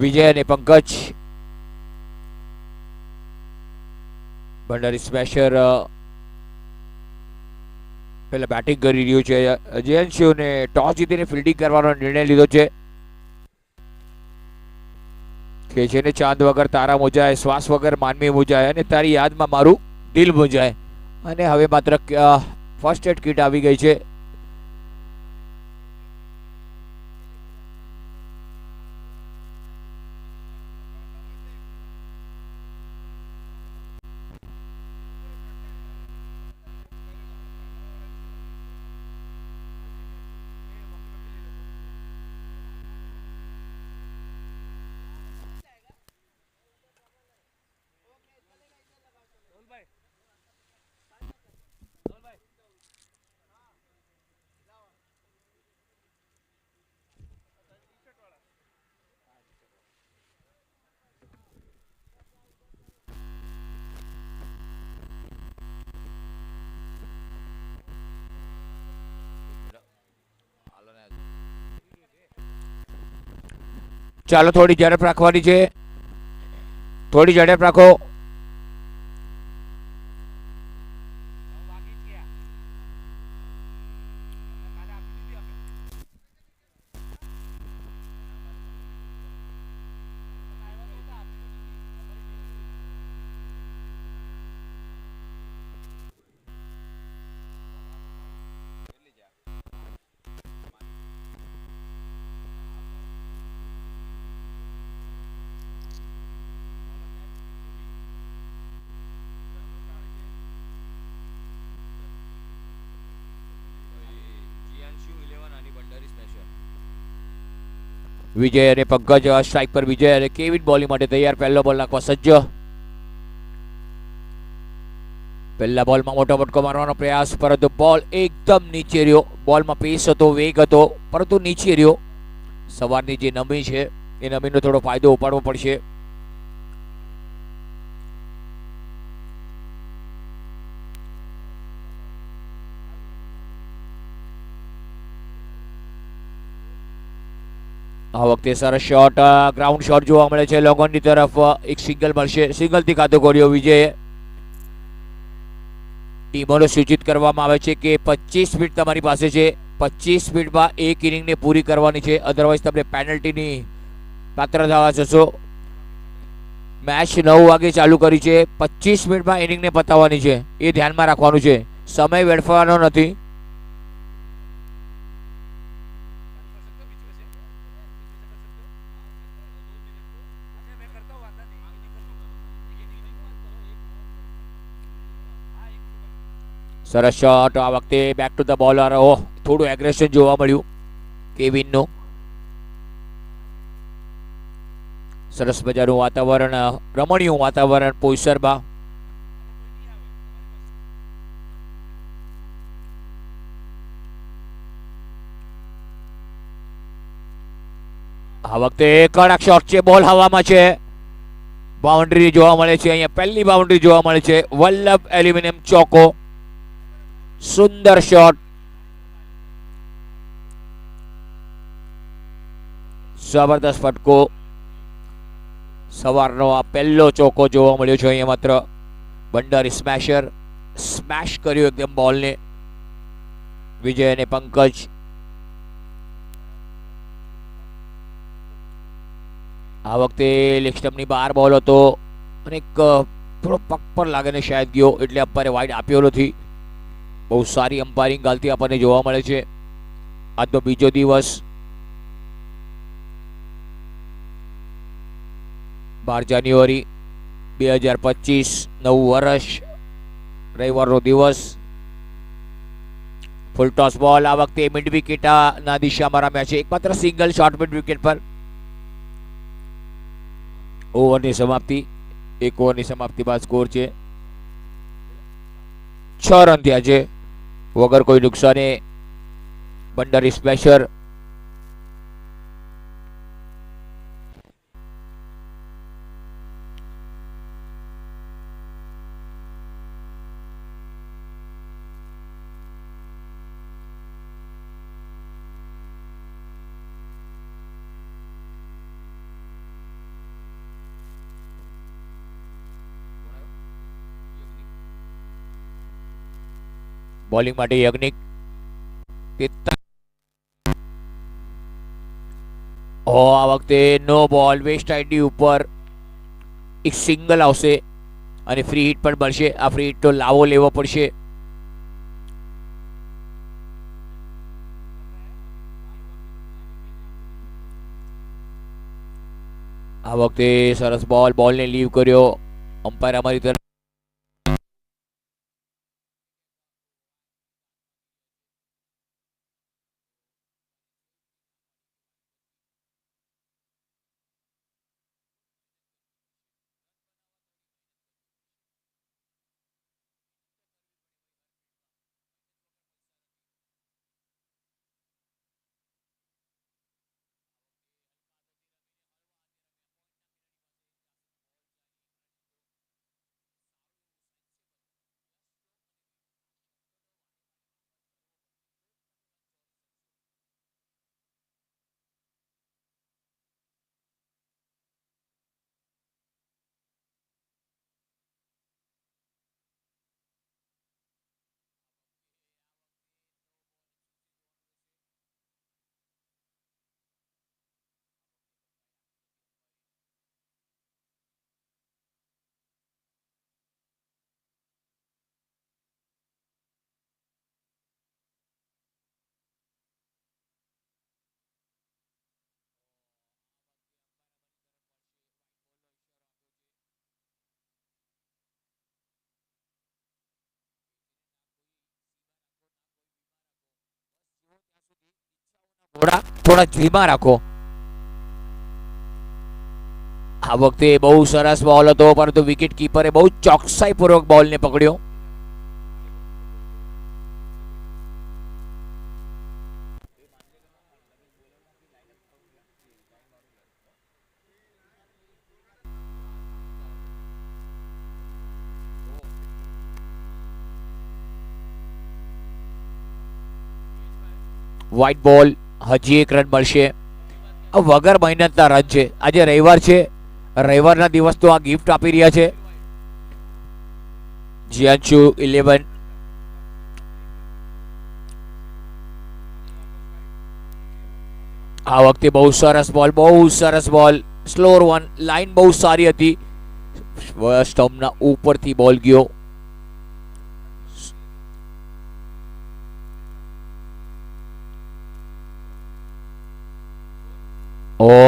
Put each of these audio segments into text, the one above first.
વિજય અને પંકજ ભંડારી સ્મેશર પેલા બેટિંગ કરી રહ્યું છે. અજયંશુને ટોસ જીતીને ફિલ્ડિંગ કરવાનો નિર્ણય લીધો છે કે જેને ચાંદ વગર તારા મુજાય, શ્વાસ વગર માનવી મુજાય અને તારી યાદમાં મારું દિલ મુજાય. અને હવે માત્ર ફર્સ્ટ એડ કિટ આવી ગઈ છે. ચાલો થોડી ઝડપ રાખવાની છે. થોડી ઝડપ રાખો. વિજય અને પંકજ સ્ટ્રાઇક પર. વિજય અને કેવિન બોલિંગ માટે તૈયાર. પહેલો બોલ નાખવા સજ્જ. પહેલા બોલમાં મોટો ફટકો મારવાનો પ્રયાસ, પરંતુ બોલ એકદમ નીચે રહ્યો. બોલમાં પેસ હતો, વેગ હતો, પરંતુ નીચે રહ્યો. સવારની જે નમી છે એ નમીનો થોડો ફાયદો ઉપાડવો પડશે. આ વખતે સરસ શોટ, ગ્રાઉન્ડ શોટ જોવા મળે છે. લોંગ ઓનની તરફ એક સિંગલ મળશે. સિંગલથી ખાતો કર્યો વિજયે. ટીમોને સૂચિત કરવામાં આવે છે કે 25 મિનિટ તમારી પાસે છે. 25 મિનિટમાં એક ઇનિંગને પૂરી કરવાની છે, અધરવાઇઝ તમને પેનલ્ટીની પાત્ર થવા જશો. મેચ 9 વાગે ચાલુ કરી છે. 25 મિનિટમાં ઇનિંગને પતાવવાની છે, એ ધ્યાનમાં રાખવાનું છે. સમય વેડફવાનો નથી. સરસ શોટ. આ વખતે બેક ટુ ધ બોલર. થોડું એગ્રેશન જોવા મળ્યું કેવિનનું. સરસ મજાનું વાતાવરણ, રમણીય વાતાવરણ પોઈસરમાં. આ વખતે કડક શોટ છે. બોલ હવામાં છે. બાઉન્ડ્રી જોવા મળે છે. અહીંયા પહેલી બાઉન્ડ્રી જોવા મળે છે. વલ્લભ એલ્યુમિનિયમ ચોકો. સુંદર શોટ. જબરદસ્ત ફટકો. સવારનો આ પહેલો ચોકો જોવા મળ્યો છે અહીંયા માત્ર. ભંડારી સ્મેશર સ્મેશ કર્યો એકદમ બોલને. વિજય અને પંકજ. આ વખતે લેગ સ્ટમ્પની બહાર બોલ હતો અને થોડો પગ પર લાગીને શાયદ ગયો, એટલે અમ્પાયરે વાઇડ આપ્યો નથી. બહુ સારી અમ્પાયરિંગ ગાલતી આપણને જોવા મળે છે. આજનો બીજો દિવસ, 12 જાન્યુઆરી 2025, નવું વર્ષ, રવિવારનો દિવસ. ફૂલ ટોસ બોલ. આ વખતે મિડ વિકેટ ના દિશામાં રમ્યા છે. એકમાત્ર સિંગલ શોટ મિડ વિકેટ પર. ઓવરની સમાપ્તિ. 1 ઓવરની સમાપ્તિ બાદ સ્કોર છે 6 રન થયા છે, વગર કોઈ નુકસાને. ભંડારી સ્મેશર બોલિંગ માટે યજ્ઞિક આ વખતે નો બોલ વેસ્ટ આઈડી ઉપર એક સિંગલ આવશે અને ફ્રી હિટ પણ મળશે. આ ફ્રી હિટ તો લાવો લેવો પડશે. આ વખતે સરસ બોલને લીવ કર્યો અમ્પાયર અમારી તરફ. થોડા ધીમા રાખો. આ વખતે બહુ સરસ બોલ હતો પરંતુ વિકેટ કીપરે બહુ ચોકસાઈપૂર્વક બોલને પકડ્યો. વ્હાઇટ બોલ હજી એક રન મળશે. વગર મહેનતના રન છે. આજે રવિવાર છે, રવિવારના દિવસ તો આ ગિફ્ટ આપી રહ્યા છે. જીયાન્શુ 11. આ વખતે બહુ સરસ બોલ સ્લોર વન. લાઈન બહુ સારી હતી. સ્ટમ્પના ઉપરથી બોલ ગયો.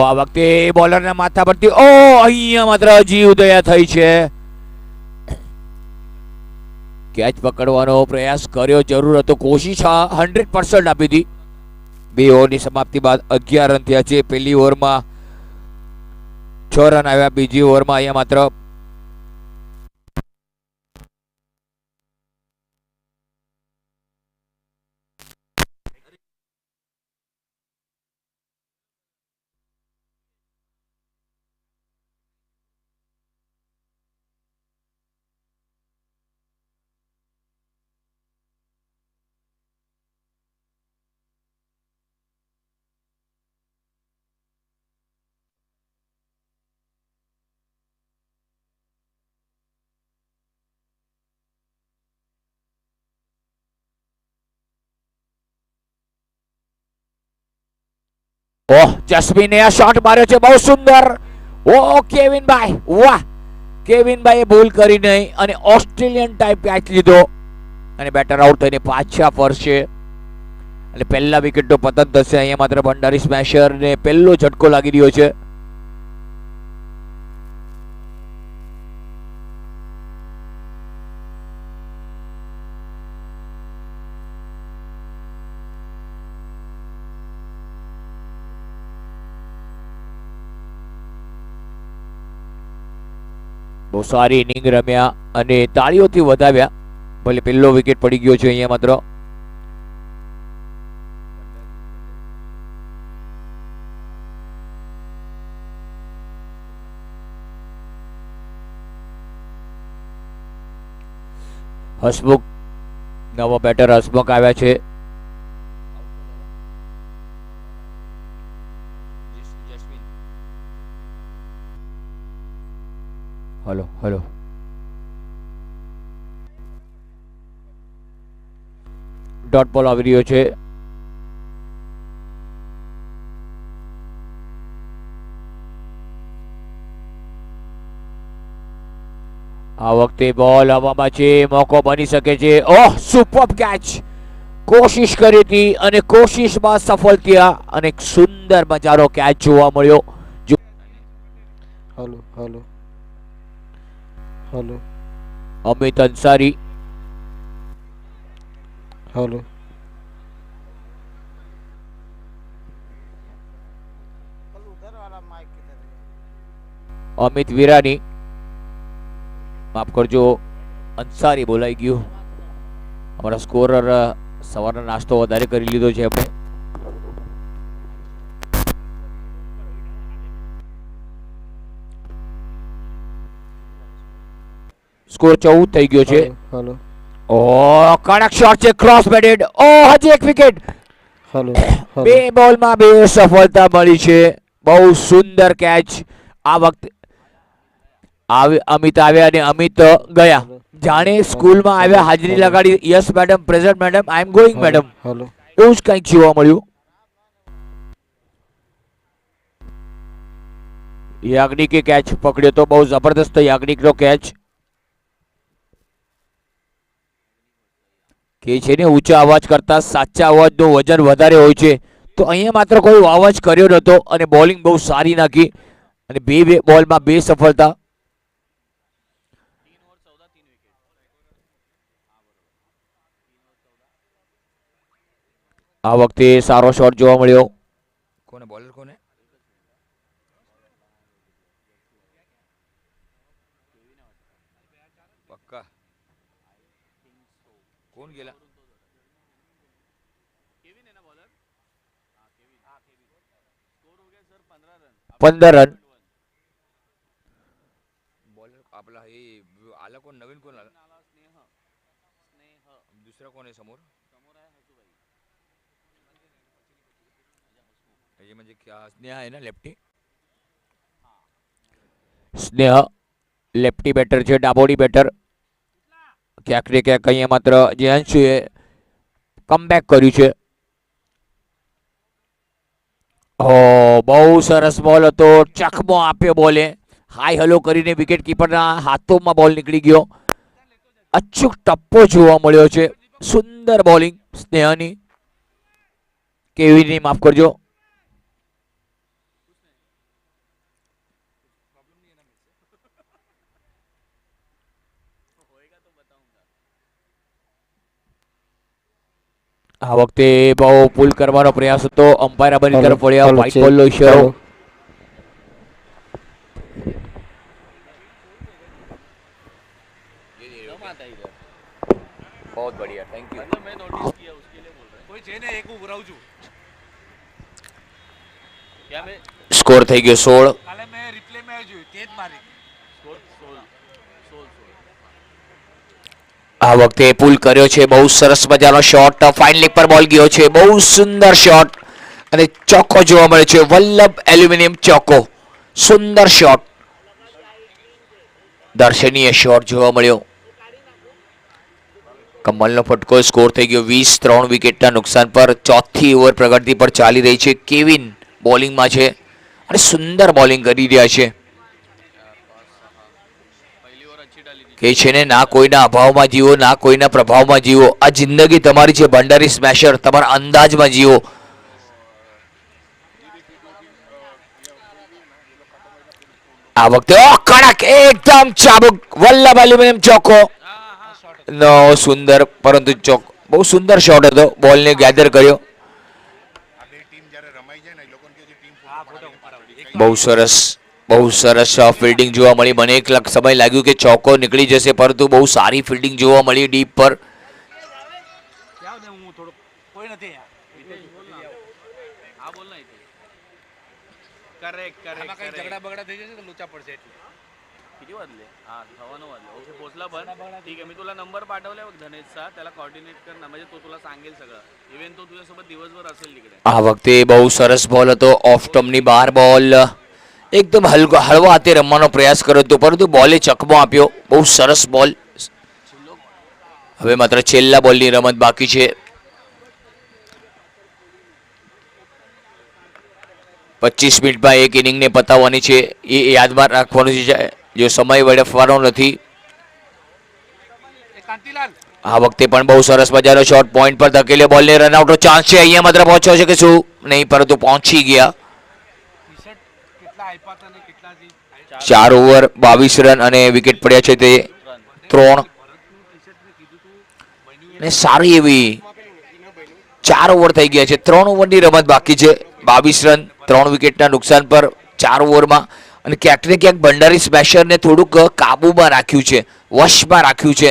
આ વખતે બોલરના માથા પરથી અહીંયા માત્ર જીવદયા થઈ છે. કેચ પકડવાનો પ્રયાસ કર્યો, જરૂર હતો, કોશિશ 100% આપી હતી. 2 ઓવરની સમાપ્તિ બાદ 11 રન થયા છે. પહેલી ઓવરમાં 6 રન આવ્યા. બીજી ઓવરમાં અહીંયા માત્ર જસ્મીને આ શોટ માર્યો છે, બહુ સુંદર. કેવિનભાઈ, વાહ! કેવિનભાઈએ ભૂલ કરી નહીં અને ઓસ્ટ્રેલિયન ટાઈપ કેચ લીધો અને બેટર આઉટ થઈને પાછા ફરશે એટલે પહેલા વિકેટ તો પતન થશે. અહીંયા માત્ર ભંડારી સ્મેશરને પહેલો ઝટકો લાગી રહ્યો છે. બહુ સારી ઇનિંગ રમ્યા અને તાળીઓથી વધાવ્યા. ભલે પહેલો વિકેટ પડી ગયો છે અહીંયા માત્ર. હસમુખ, નવો બેટર હસમુખ આવ્યા છે. હલો ડોટ બોલ આવી રહ્યો છે. આ વખતે બોલ હવામાં છે, મોકો બની શકે છે. ઓહ, સુપર કેચ! કોશિશ કરી હતી અને કોશિશમાં સફળ થયા અને એક સુંદર મજાનો કેચ જોવા મળ્યો. Hello hello hello Amit Ansari, hello Amit Virani, માફ કરજો, અંસારી બોલાઈ ગયું. અમારા સ્કોરર સવારનો નાસ્તો વધારે કરી લીધો છે એમણે. સ્કોર 14 થઈ ગયો છે. હલો ઓ કડક શોટ છે, ક્રોસ બેટેડ. ઓ હજી એક વિકેટ. હલો બે બોલમાં બે સફળતા મળી છે. બહુ સુંદર કેચ. આ વખતે અમિત આવ્યા અને અમિત ગયા. જાણે સ્કૂલમાં આવ્યા, હાજરી લગાડી. Yes madam, present madam, I am going madam, hello એવું જ કંઈક જોવા મળ્યું. યાજ્ઞિકે કેચ પકડ્યો તો બહુ જબરદસ્ત યાજ્ઞિકનો કેચ. કે છે ને, ઊંચા અવાજ કરતા સાચા અવાજનું વજન વધારે હોય છે. તો અહીંયા માત્ર કોઈ અવાજ કર્યો નહોતો અને બોલિંગ બહુ સારી નાખી અને બે બોલમાં બે સફળતા. આ વખતે સારો શોટ જોવા મળ્યો. કોને બોલર કોને? પક્કા કોણ गेला? 15 रन. बॉलर आपला हे आला कोण नवीन कोण आला? दुसरा कोण आहे समोर? हे म्हणजे स्नेहा आहे ना, लेफ्टी? સ્નેહ લેફ્ટી બેટર છે, ડાબોડી બેટર. ક્યાંક ને ક્યાંક અહીંયા માત્ર જે અંશુએ કમબેક કર્યું છે. બહુ સરસ બોલ હતો. ચકમો આપ્યો બોલે. હાઈ હલો કરીને વિકેટ કીપરના હાથોમાં બોલ નીકળી ગયો. અચૂક ટપ્પો જોવા મળ્યો છે. સુંદર બોલિંગ સ્નેહની. કેવીની, માફ કરજો. આ વખતે બહુ પુલ કરવાનો પ્રયાસ હતો. અમ્પાયર અમરી તરફ વળ્યા. વ્હાઇટ બોલનો ઇશારો. बहुत बढ़िया, थैंक यू. मैं नोटिस किया उसके लिए बोल रहा है. कोई जेने एक उभराऊ છું. क्या मैं સ્કોર થઈ ગયો 16. કાલે મેં રિપ્લે મેં જોયું, તેજ મારી સ્કોર 16. આ વખતે પુલ કર્યો છે. બહુ સરસ મજાનો શોટ. ફાઇન લેગ પર બોલ ગયો છે. બહુ સુંદર શોટ અને ચોકો જોવા મળે છે. વલ્લભ એલ્યુમિનિયમ ચોકો. સુંદર શોટ, દર્શનીય શોટ જોવા મળ્યો. કમલનો ફટકો. સ્કોર થઈ ગયો 20. 3 વિકેટના નુકસાન પર. ચોથી ઓવર પ્રગતિ પર ચાલી રહી છે. કેવિન બોલિંગમાં છે અને સુંદર બોલિંગ કરી રહ્યા છે. કે છે ને, ના કોઈના અભાવમાં જીવો, ના કોઈના પ્રભાવમાં જીવો. આ જિંદગી તમારી છે. ભંડારી સ્મેશર, તમારા અંદાજમાં જીવો. આ વખતે કડક એકદમ ચાબુક. વલ્લભ એલ્યુમિનિયમ ચોકો. નો સુંદર, પરંતુ ચોક બહુ સુંદર શોટ હતો. બોલને ગેધર કર્યો. બહુ સરસ, બહુ સરસ ફિલ્ડિંગ જોવા મળી. મને એક સમય લાગ્યું કે ચોકો નીકળી જશે, પરંતુ બહુ સારી ફિલ્ડિંગ જોવા મળી ડીપ પર. ઝઘડા બગડા થઈ જશે તો લોચા પડશે. किती वाजले? हां 9:15 वाजले. ओके, पोचला पण. ठीक आहे, मी तुला नंबर पाठवलाय बघ धनेशचा, त्याला कोऑर्डिनेट कर ना, म्हणजे तो तुला सांगेल सगळं. इव्हन तो तुझ्यासोबत दिवसभर असेल तिकडे. આ વખતે બહુ સરસ બોલ હતો. ઓફ સ્ટમ્પની બહાર બોલ એકદમ હળવા હાથે રમવાનો પ્રયાસ કર્યો હતો, પરંતુ બોલે ચકમો આપ્યો. બહુ સરસ બોલ. હવે માત્ર છેલ્લા બોલની રમત બાકી છે. 25 મિનિટમાં એક ઇનિંગને પતાવવાની છે એ યાદમાં રાખવાનું છે. જો સમય વેડફવાનો નથી. આ વખતે પણ બહુ સરસ મજાનો શોટ પોઈન્ટ પર ધકેલ્યો, બોલને રનઆઉટનો ચાન્સ છે. અહીંયા માત્ર પહોંચ્યો છે કે શું નહીં, પરંતુ પહોંચી ગયા. 4 ઓવર 22 રન અને વિકેટ પડ્યા છે તે 3. ને સારી એવી 4 ઓવર થઈ ગયા છે. 3 ઓવરની રમત બાકી છે. 22 રન 3 વિકેટના નુકસાન પર 4 ઓવરમાં. અને ક્યાંક ને ક્યાંક ભંડારી સ્મેશરને થોડુંક કાબુમાં રાખ્યું છે, વશમાં રાખ્યું છે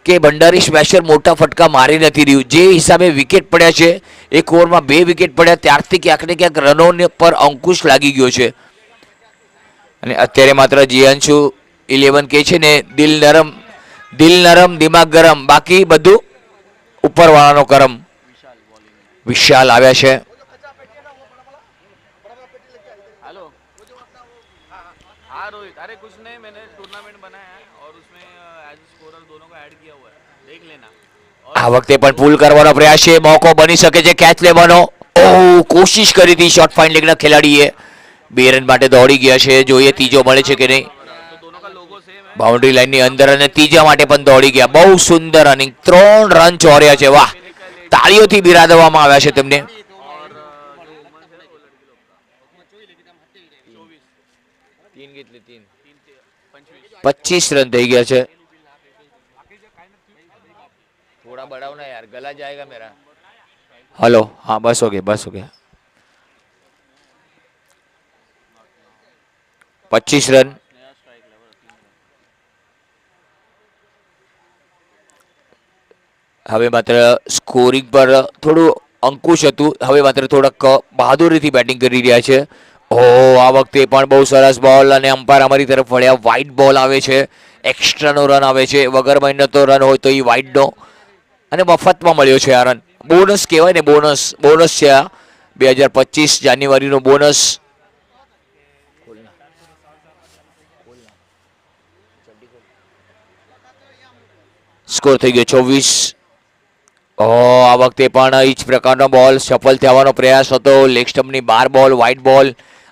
કે ભંડારી સ્મેશર મોટા ફટકા મારી નથી રહ્યું. જે હિસાબે વિકેટ પડ્યા છે, એક ઓવરમાં 2 વિકેટ પડ્યા, ત્યારથી ક્યાંક ને ક્યાંક રનોને પર અંકુશ લાગી ગયો છે. અને અત્યારે માત્ર જીયાંશુ 11 કહે છે ને, દિલ નરમ દિમાગ ગરમ, બાકી બધું ઉપરવાળાનો કરમ. વિશાલ આવ્યા છે. हेलो हाँ रोहित, अरे कुछ नहीं, मैंने टूर्नामेंट बनाया है और उसमें एज स्कोरर दोनों को ऐड किया हुआ है, देख लेना. આ વખતે પણ પુલ કરવાનો પ્રયાસ છે, મોકો બની શકે છે કેચ લેવાનો. ઓહ, કોશિશ કરી હતી શોર્ટ ફાઇન લેગના ખેલાડીએ. 2 રન માટે દોડી ગયા છે. જોઈએ ત્રીજો મળે છે કે નહીં. तो दोनों का लोगो सेम है. બાઉન્ડ્રી લાઈનની અંદર અને ત્રીજા માટે પણ દોડી ગયા. બહુ સુંદર રનિંગ, 3 રન ચોર્યા છે. વાહ, તાળીઓથી બિરાદવામાં આવ્યા છે તેમને. और जो वुमन है वो लड़की लोग का 25 રન થઈ ગયા છે. થોડા બડાવ ના યાર, ગલા જાયગા મેરા. હલો, હા બસ હો ગયા, બસ હો ગયા. 25 રન. હવે માત્ર સ્કોરિંગ પર થોડું અંકુશ હતું. હવે માત્ર થોડાક બહાદુરીથી બેટિંગ કરી રહ્યા છે. ઓહ, આ વખતે પણ બહુ સરસ બોલ અને અમ્પાયર અમારી તરફ વળ્યા. વાઇડ બોલ આવે છે, એક્સ્ટ્રાનો રન આવે છે. વગર મહેનતનો રન હોય તો એ વાઇડનો, અને મફતમાં મળ્યો છે આ રન. બોનસ કહેવાય ને, બોનસ છે આ 2025 જાન્યુઆરીનો બોનસ. સ્કોર થઈ ગયો 24. આ વખતે પણ એ જ પ્રકારનો બોલ સફળ થવાનો પ્રયાસ હતો. લેગ સ્ટમ્પની 12 બોલ, વાઇડ બોલ,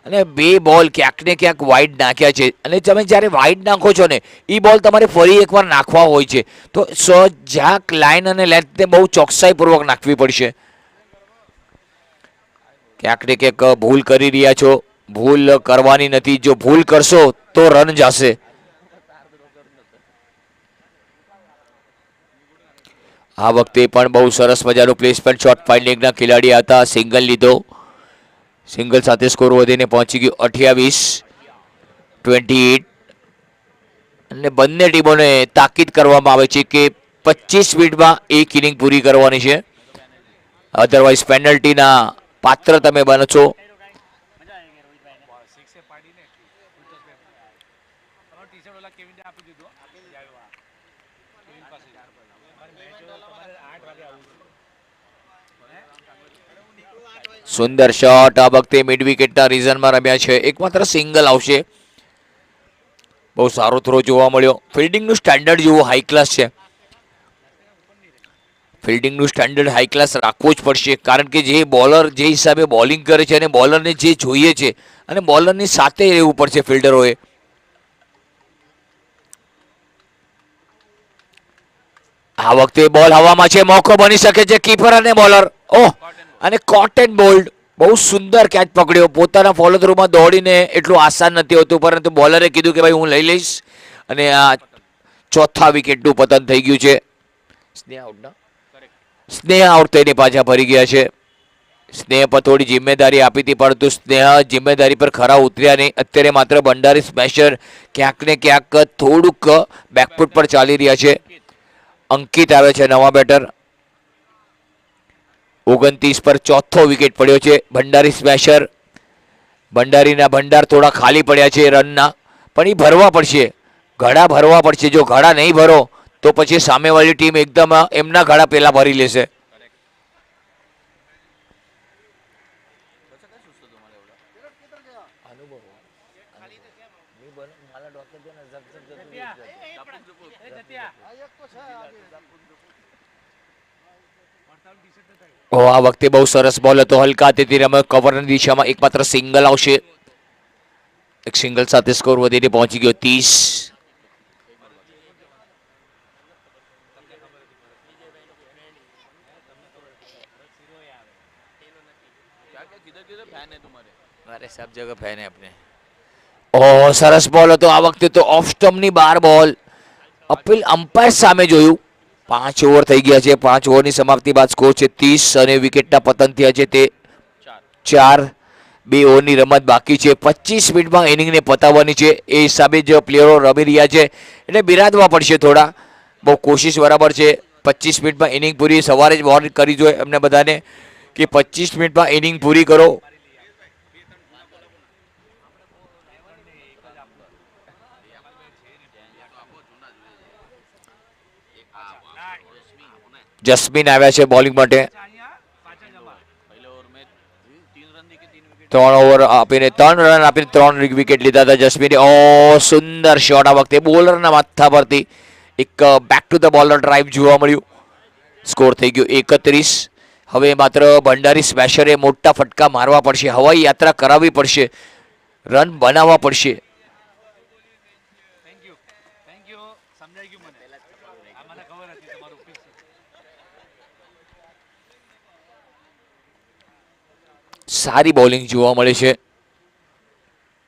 અને 2 બોલ ક્યાંક ને ક્યાંક વાઇડ નાખ્યા છે. અને તમે જ્યારે વાઇડ નાખો છો ને, એ બોલ તમારે ફરી એકવાર નાખવા હોય છે, તો સજાક લાઇન અને લેન્થને બહુ ચોકસાઈપૂર્વક નાખવી પડશે. ક્યાંક ને ક્યાંક ભૂલ કરી રહ્યા છો. ભૂલ કરવાની નથી. જો ભૂલ કરશો તો રન જશે. આ વખતે પણ બહુ સરસ મજાનું પ્લેસમેન્ટ શોર્ટ ફાઇન લેગના ખેલાડી હતા. સિંગલ લીધો. સિંગલ સાથે સ્કોર વધીને પહોંચી ગયો 28. અને બંને ટીમોને તાકીદ કરવામાં આવે છે કે 25 મિનિટમાં એક ઇનિંગ પૂરી કરવાની છે. અધરવાઇઝ પેનલ્ટીના પાત્ર તમે બનો છો. સુંદર શોટ. આ વખતે મિડ વિકેટના રીઝનમાં રમ્યા છે. એકમાત્ર સિંગલ આવશે. બહુ સારો થ્રો જોવા મળ્યો. ફિલ્ડિંગનું સ્ટેન્ડર્ડ જેવું હાઈ ક્લાસ છે. ફિલ્ડિંગનું સ્ટેન્ડર્ડ હાઈ ક્લાસ રાખવું જ પડશે, કારણ કે જે બોલર જે હિસાબે બોલિંગ કરે છે અને બોલરને જે જોઈએ છે, અને બોલરની સાથે રહેવું પડશે ફિલ્ડરોએ. આ વખતે બોલ હવામાં છે. મોકો બની શકે છે. કીપર અને બોલર, ઓહ, અને કોટ એન્ડ બોલ્ડ. બહુ સુંદર કેચ પકડ્યો. પોતાના ફોલો થ્રુમાં દોડીને એટલું આસાન નથી હોતું, પરંતુ બોલરે કીધું કે ભાઈ હું લઈ લઈશ. અને આ ચોથા વિકેટનું પતન થઈ ગયું છે. સ્નેહ આઉટ થઈને પાછા ફરી ગયા છે. સ્નેહ પર થોડી જિમ્મેદારી આપી હતી, પરંતુ સ્નેહ જિમ્મેદારી પર ખરા ઉતર્યા નહીં. અત્યારે માત્ર ભંડારી સ્મેશર ક્યાંક ને ક્યાંક થોડુંક બેકફૂટ પર ચાલી રહ્યા છે. અંકિત આવે છે નવા બેટર. 29 પર ચોથો વિકેટ પડ્યો છે. ભંડારી સ્મેશર, ભંડારીના ભંડાર થોડા ખાલી પડ્યા છે રનના, પણ એ ભરવા પડશે. ઘડા ભરવા પડશે. જો ઘડા નહીં ભરો તો પછી સામેવાળી ટીમ એકદમ એમના ઘડા પહેલા ભરી લેશે. ઓ આ વખતે બહુ સરસ બોલ હતો, હલકા હાથેથી રમ્યો, કવરની દિશામાં એકમાત્ર સિંગલ આવશે, એક સિંગલ સાથે સ્કોર વધીને પહોંચી ગયો 30. किधर किधर फैन है तुम्हारे? अरे सब जगह फैन है अपने. ઓ સરસ બોલ હતો આ વખતે તો, ઓફ સ્ટમ્પની બહાર બોલ, અપીલ અમ્પાયર સામે જોયું. 5 ઓવર થઈ ગયા છે, 5 ઓવરની સમાપ્તિ બાદ સ્કોર છે 30 અને વિકેટના પતન થયા છે તે 4. 2 ઓવરની રમત બાકી છે, 25 મિનિટમાં ઇનિંગને પતાવવાની છે. એ હિસાબે જ પ્લેયરો રમી રહ્યા છે એટલે બિરાદવા પડશે થોડા. બહુ કોશિશ બરાબર છે, 25 મિનિટમાં ઇનિંગ પૂરી. સવારે જ વોર્ન કરી જોઈએ એમને બધાને કે 25 મિનિટમાં ઇનિંગ પૂરી કરો. જસ્મીન આવ્યા છે બોલિંગ માટે. 3 ઓવર આપીને 3 રન આપીને 3 વિકેટ લીધા હતા જસ્મીને. ઓ સુંદર શોટ આ વખતે બોલરના માથા પરથી એક back to the bowler drive જોવા મળ્યું. સ્કોર થઈ ગયો 31. હવે માત્ર ભંડારી સ્મેશરે મોટા ફટકા મારવા પડશે, હવાઈ યાત્રા કરાવવી પડશે, રન બનાવવા પડશે. સારી બોલિંગ જોવા મળે છે,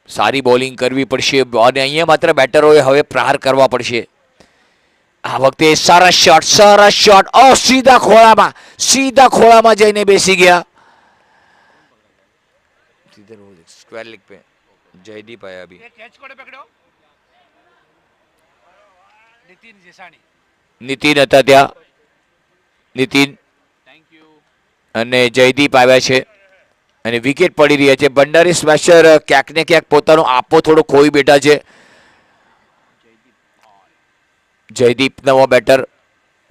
સારી બોલિંગ કરવી પડશે અને અહીંયા માત્ર બેટરોએ હવે પ્રહાર કરવા પડશે. આ વખતે સરસ શોટ. ઓ સીધા ખોળામાં જઈને બેસી ગયા. સ્ક્વેર લેગ पे जयदीप आया अभी. નીતિન હતા ત્યાં, નીતિન અને જયદીપ આવ્યા છે અને વિકેટ પડી રહ્યા છે. ભંડારી સ્મેશર ક્યાંક ને ક્યાંક પોતાનો આપો થોડો ખોઈ બેઠા છે. જયદીપ નવો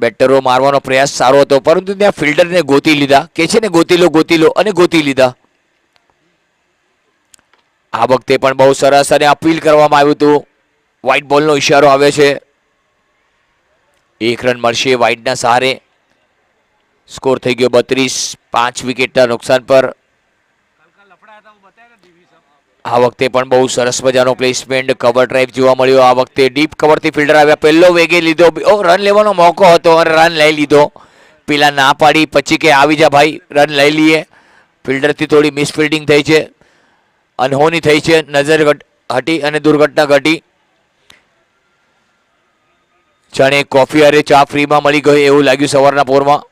બેટરો મારવાનો પ્રયાસ સારો હતો પરંતુ ત્યાં ફિલ્ડરને ગોતી લીધા, કે છે ને ગોતી લો અને ગોતી લીધા. આ વખતે પણ બહુ સરસ અને અપીલ કરવામાં આવ્યું હતું, વ્હાઇટ બોલનો ઇશારો આવે છે. 1 રન મળશે વ્હાઇટના સહારે. સ્કોર થઈ ગયો 32, 5 વિકેટના નુકસાન પર. આ વખતે પણ બહુ સરસ મજાનો પ્લેસમેન્ટ, કવર ડ્રાઈવ જોવા મળ્યો. આ વખતે ડીપ કવરથી ફિલ્ડર આવ્યા, પહેલો વેગે લીધો, રન લેવાનો મોકો હતો અને રન લઈ લીધો. પેલા ના પાડી પછી કે આવી જા ભાઈ રન લઈ લઈએ. ફિલ્ડરથી થોડી મિસફિલ્ડિંગ થઈ છે, અનહોની થઈ છે, નજર હટી અને દુર્ઘટના ઘટી. જાણે કોફી અરે ચા ફ્રીમાં મળી ગઈ એવું લાગ્યું સવારના પોરમાં.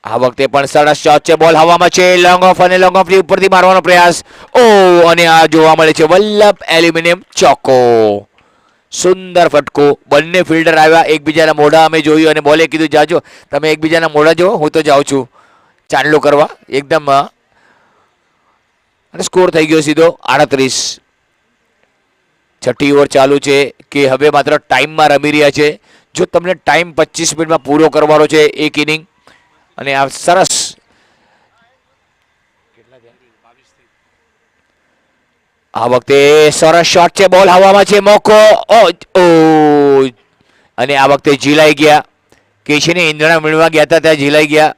આ વખતે પણ સરસ શોટ છે, બોલ હવામાં છે, લોંગ ઓફ અને લોંગ ઓફની ઉપરથી મારવાનો પ્રયાસ. ઓ અને આ જોવા મળે છે વલ્લભ એલ્યુમિનિયમ ચોકો. સુંદર ફટકો, બંને ફિલ્ડર આવ્યા, એકબીજાના મોઢા અમે જોયું અને બોલે કીધું જાજો તમે એકબીજાના મોઢા જુઓ, હું તો જાઉં છું ચાંદલો કરવા એકદમ. અને સ્કોર થઈ ગયો સીધો 38. 6ઠ્ઠી ઓવર ચાલુ છે કે હવે માત્ર ટાઈમમાં રમી રહ્યા છે. જો તમને ટાઈમ 25 મિનિટમાં પૂરો કરવાનો છે એક ઇનિંગ, અને આ સરસ આ વખતે સરસ શોટ છે, બોલ હવામાં છે, મોકો. અને આ વખતે ઝીલાઈ ગયા, કે છે ને ઈંધણા મીણવા ગયા હતા ત્યાં ઝીલાઈ ગયા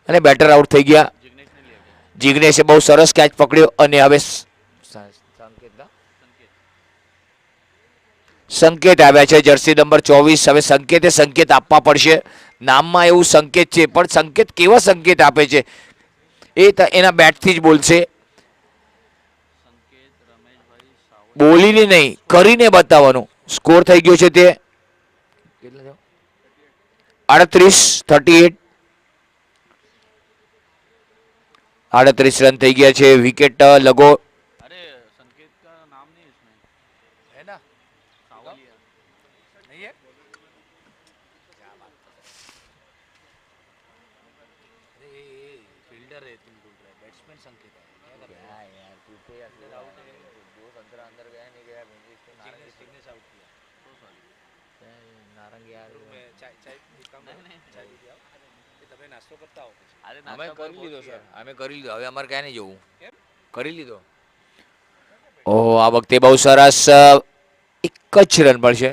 અને બેટર આઉટ થઈ ગયા. જિગ્નેશે બહુ સરસ કેચ પકડ્યો અને હવે સંકેત આવ્યા છે, જર્સી નંબર 24. હવે સંકેત આપવા પડશે. નામમાં એવું સંકેત છે પણ સંકેત કેવા સંકેત આપે છે એ એના બેટથી જ બોલશે, બોલીને નહીં કરીને બતાવવાનું. સ્કોર થઈ ગયો છે તે 38. 38 રન થઈ ગયા છે. વિકેટ લગો અમે કરી લીધો સર, અમે કરી લીધો, હવે અમારે ક્યાં નહીં જવું, કરી લીધો. ઓહો આ વખતે બહુ સરસ, એક જ રન મળશે.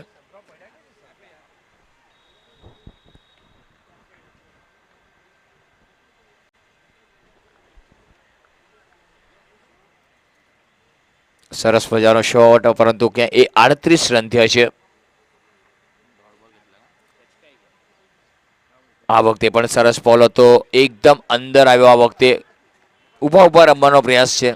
સરસ મજાનો શોટ, પરંતુ ક્યાં એ 38 રન થયા છે. આ વખતે પણ સરસ બોલ હતો, એકદમ અંદર આવ્યો. આ વખતે ઊભા ઊભા રમવાનો પ્રયાસ છે.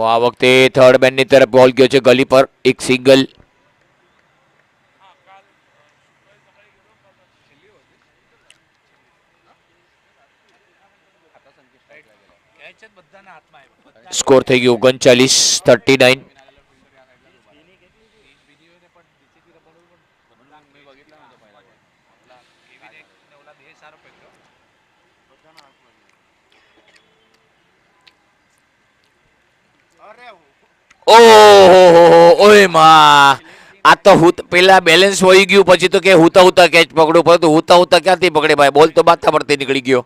આ વખતે થર્ડ મેનની તરફ બોલ ગયો છે, ગલી પર એક સિંગલ. સ્કોર થઈ ગયો 39-39. ઓય માં, આ તો પેલા બેલેન્સ વહી ગયું, પછી તો કે હુતા કેચ પકડું, પરંતુ હુતા ક્યાંથી પકડે ભાઈ, બોલ તો માથા પરથી નીકળી ગયો.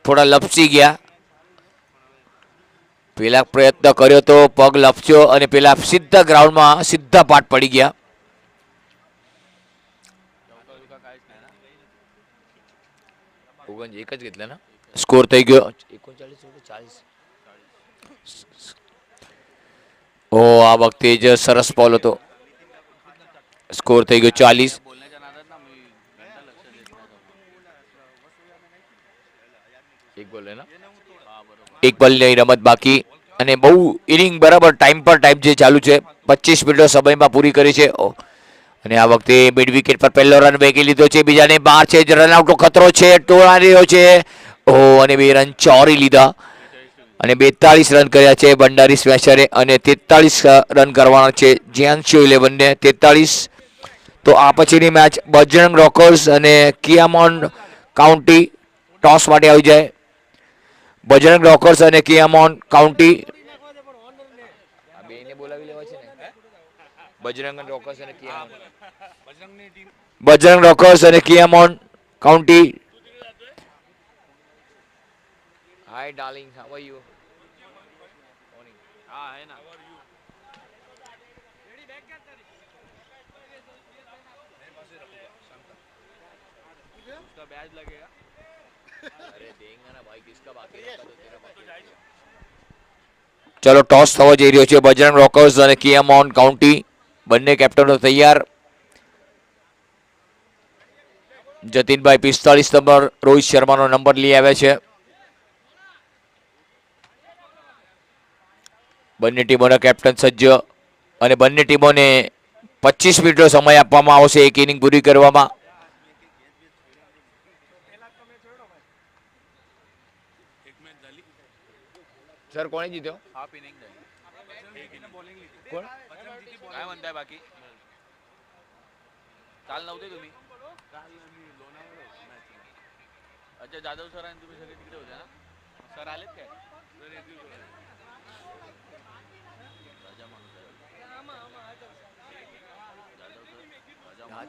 થોડા લપસી ગયા. પેલા પ્રયત્ન કર્યો તો પગ લપસ્યો અને પેલા સીધા ગ્રાઉન્ડમાં સીધા પાટ પડી ગયા. એક જ घेतला ना. સ્કોર થઈ ગયો 39-40. આ વખતે જ સરસ બોલ હતો. સ્કોર થઈ ગયો 40. એક બોલની રમત બાકી અને બહુ ઇનિંગ બરાબર ટાઈમ પર ટાઈમ જે ચાલુ છે. 25 મિનિટો સમયમાં પૂરી કરી છે. અને આ વખતે મિડ વિકેટ પર પહેલો રન વેગી લીધો છે. બીજાને બહાર છે, રનઆઉટનો ખતરો છે, ટોળા રહ્યો છે. અને 2 રન ચોરી લીધા અને 42 રન કર્યા છે ભંડારી સ્મેશરે, અને 43 રન કરવાના છે જ્યાંશુ 11 ને 43. તો આ પછીની મેચ બજરંગ રોકર્સ અને કિયામોન કાઉન્ટી ટોસ માટે આવી જાય. બજરંગ રોકર્સ અને કિયામોન કાઉન્ટી બજરંગ રોકર્સ અને કિયામોન county. Hi darling, how are you? हाँ है ना. उसका बैच लगेगा. अरे देंगे ना भाई, किसका बाकी है? तो तेरा बाकी. चलो टॉस થવો જઈ રહ્યો છે. બજરંગ રોકર્સ અને કિયામોન કાઉન્ટી બંને કેપ્ટનો તૈયાર. જતીનભાઈ 45 નંબર, રોહિત શર્માનો નંબર લઈ આવ્યા છે. બંને ટીમોના કેપ્ટન સજ્જ અને બંને ટીમોને 25 મિનિટનો સમય આપવામાં આવશે એક ઇનિંગ પૂરી કરવામાં. सर कोणी जीतो? हाफ इनिंग झाली. कोण काय म्हणताय बाकी? काल नव्हते तुम्ही? अच्छा, जाधव सर आणि तुम्ही सगळे तिकडे होते ना? सर आलेत काय? राजा माणूस आहे.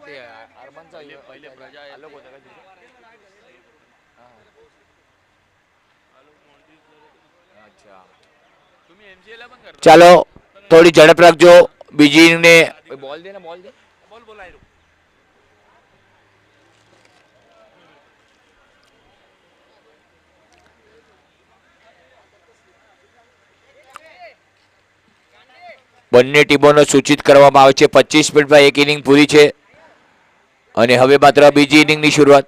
ते अर्बनचा पहिले प्रजा अलग होता का तिथे? अच्छा, तुम्ही एमसीए ला पण करता? ચાલો થોડી ઝડપ રાખજો. બીજી ઇનિંગને બોલ દે ને, બોલ દે. बोल बोलाय रो. બંને ટીમોને સૂચિત કરવામાં આવે છે 25 મિનિટમાં એક ઇનિંગ પૂરી છે અને હવે માત્ર બીજી ઇનિંગની શરૂઆત.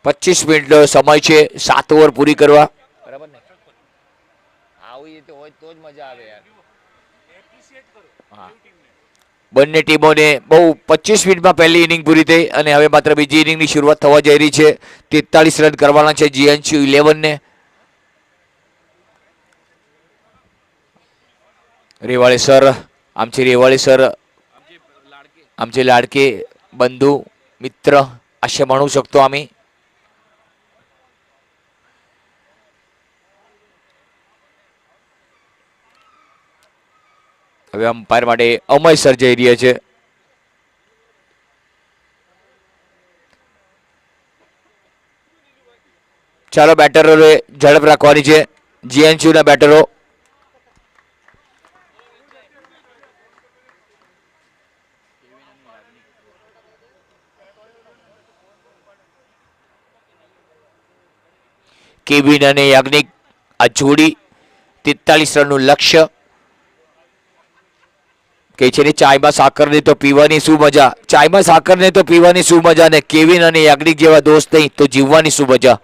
25 મિનિટનો સમય છે 7 ઓવર પૂરી કરવા. બરાબર ને? આવી રીતે હોય તો જ મજા આવે યાર. હા, બંને ટીમોને બહુ 25 મિનિટમાં પહેલી ઇનિંગ પૂરી થઈ અને હવે માત્ર બીજી ઇનિંગની શરૂઆત થવા જઈ રહી છે. 43 રન કરવાના છે જીએનસુ 11 ને. रेवाळे सर, आमचे रेवाळे सर आमचे लाडके बंधू मित्र असे म्हणू शकतो आम्ही. હવે અમ્પાયર માટે અમય સર જઈ રહ્યા છે. ચાલો બેટરોએ ઝડપ રાખવાની છે. જીએનસીયુના બેટરો કેવિન અને યાજ્ઞિક આ જોડી 43 રનનું લક્ષ્ય. કે છે ને ચાયમાં સાકર ને તો પીવાની શું મજા, ચાયમાં સાકર ને તો પીવાની શું મજા, ને કેવિન અને યાજ્ઞિક જેવા દોસ્ત નહીં તો જીવવાની શું મજા.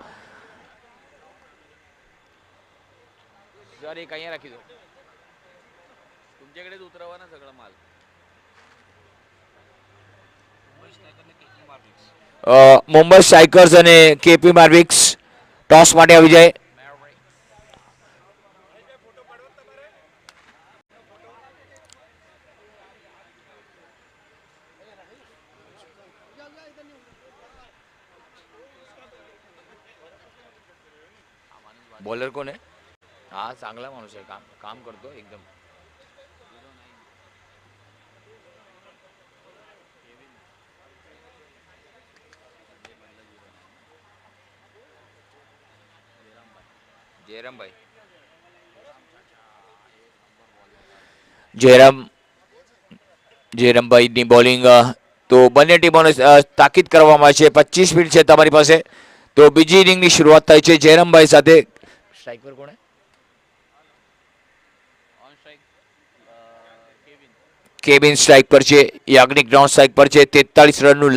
सर एक અહીંયા રાખી દો. तुमच्याकडेच उतरवा ना सगळा माल. મુંબઈ સ્ટ્રાઇકર્સ અને કેપી માર્વિક્સ ટોસ માટે આવી જાય. बॉलर कोण आहे? हा चांगला माणूस आहे, काम काम करतो एकदम. जयरामभाई જયરામભાઈની બોલિંગ તો બંને ટીમોને તાકીદ કરવામાં આવે છે. 25 મિનિટ છે તમારી પાસે, તો બીજી ઇનિંગની શરૂઆત થાય છે જયરામભાઈ સાથે. સ્ટ્રાઇક પર કોણ? On strike Kevin. Kevin strike પર છે, યાજ્ઞિક નોન સ્ટ્રાઇક પર છે. 43 રનનું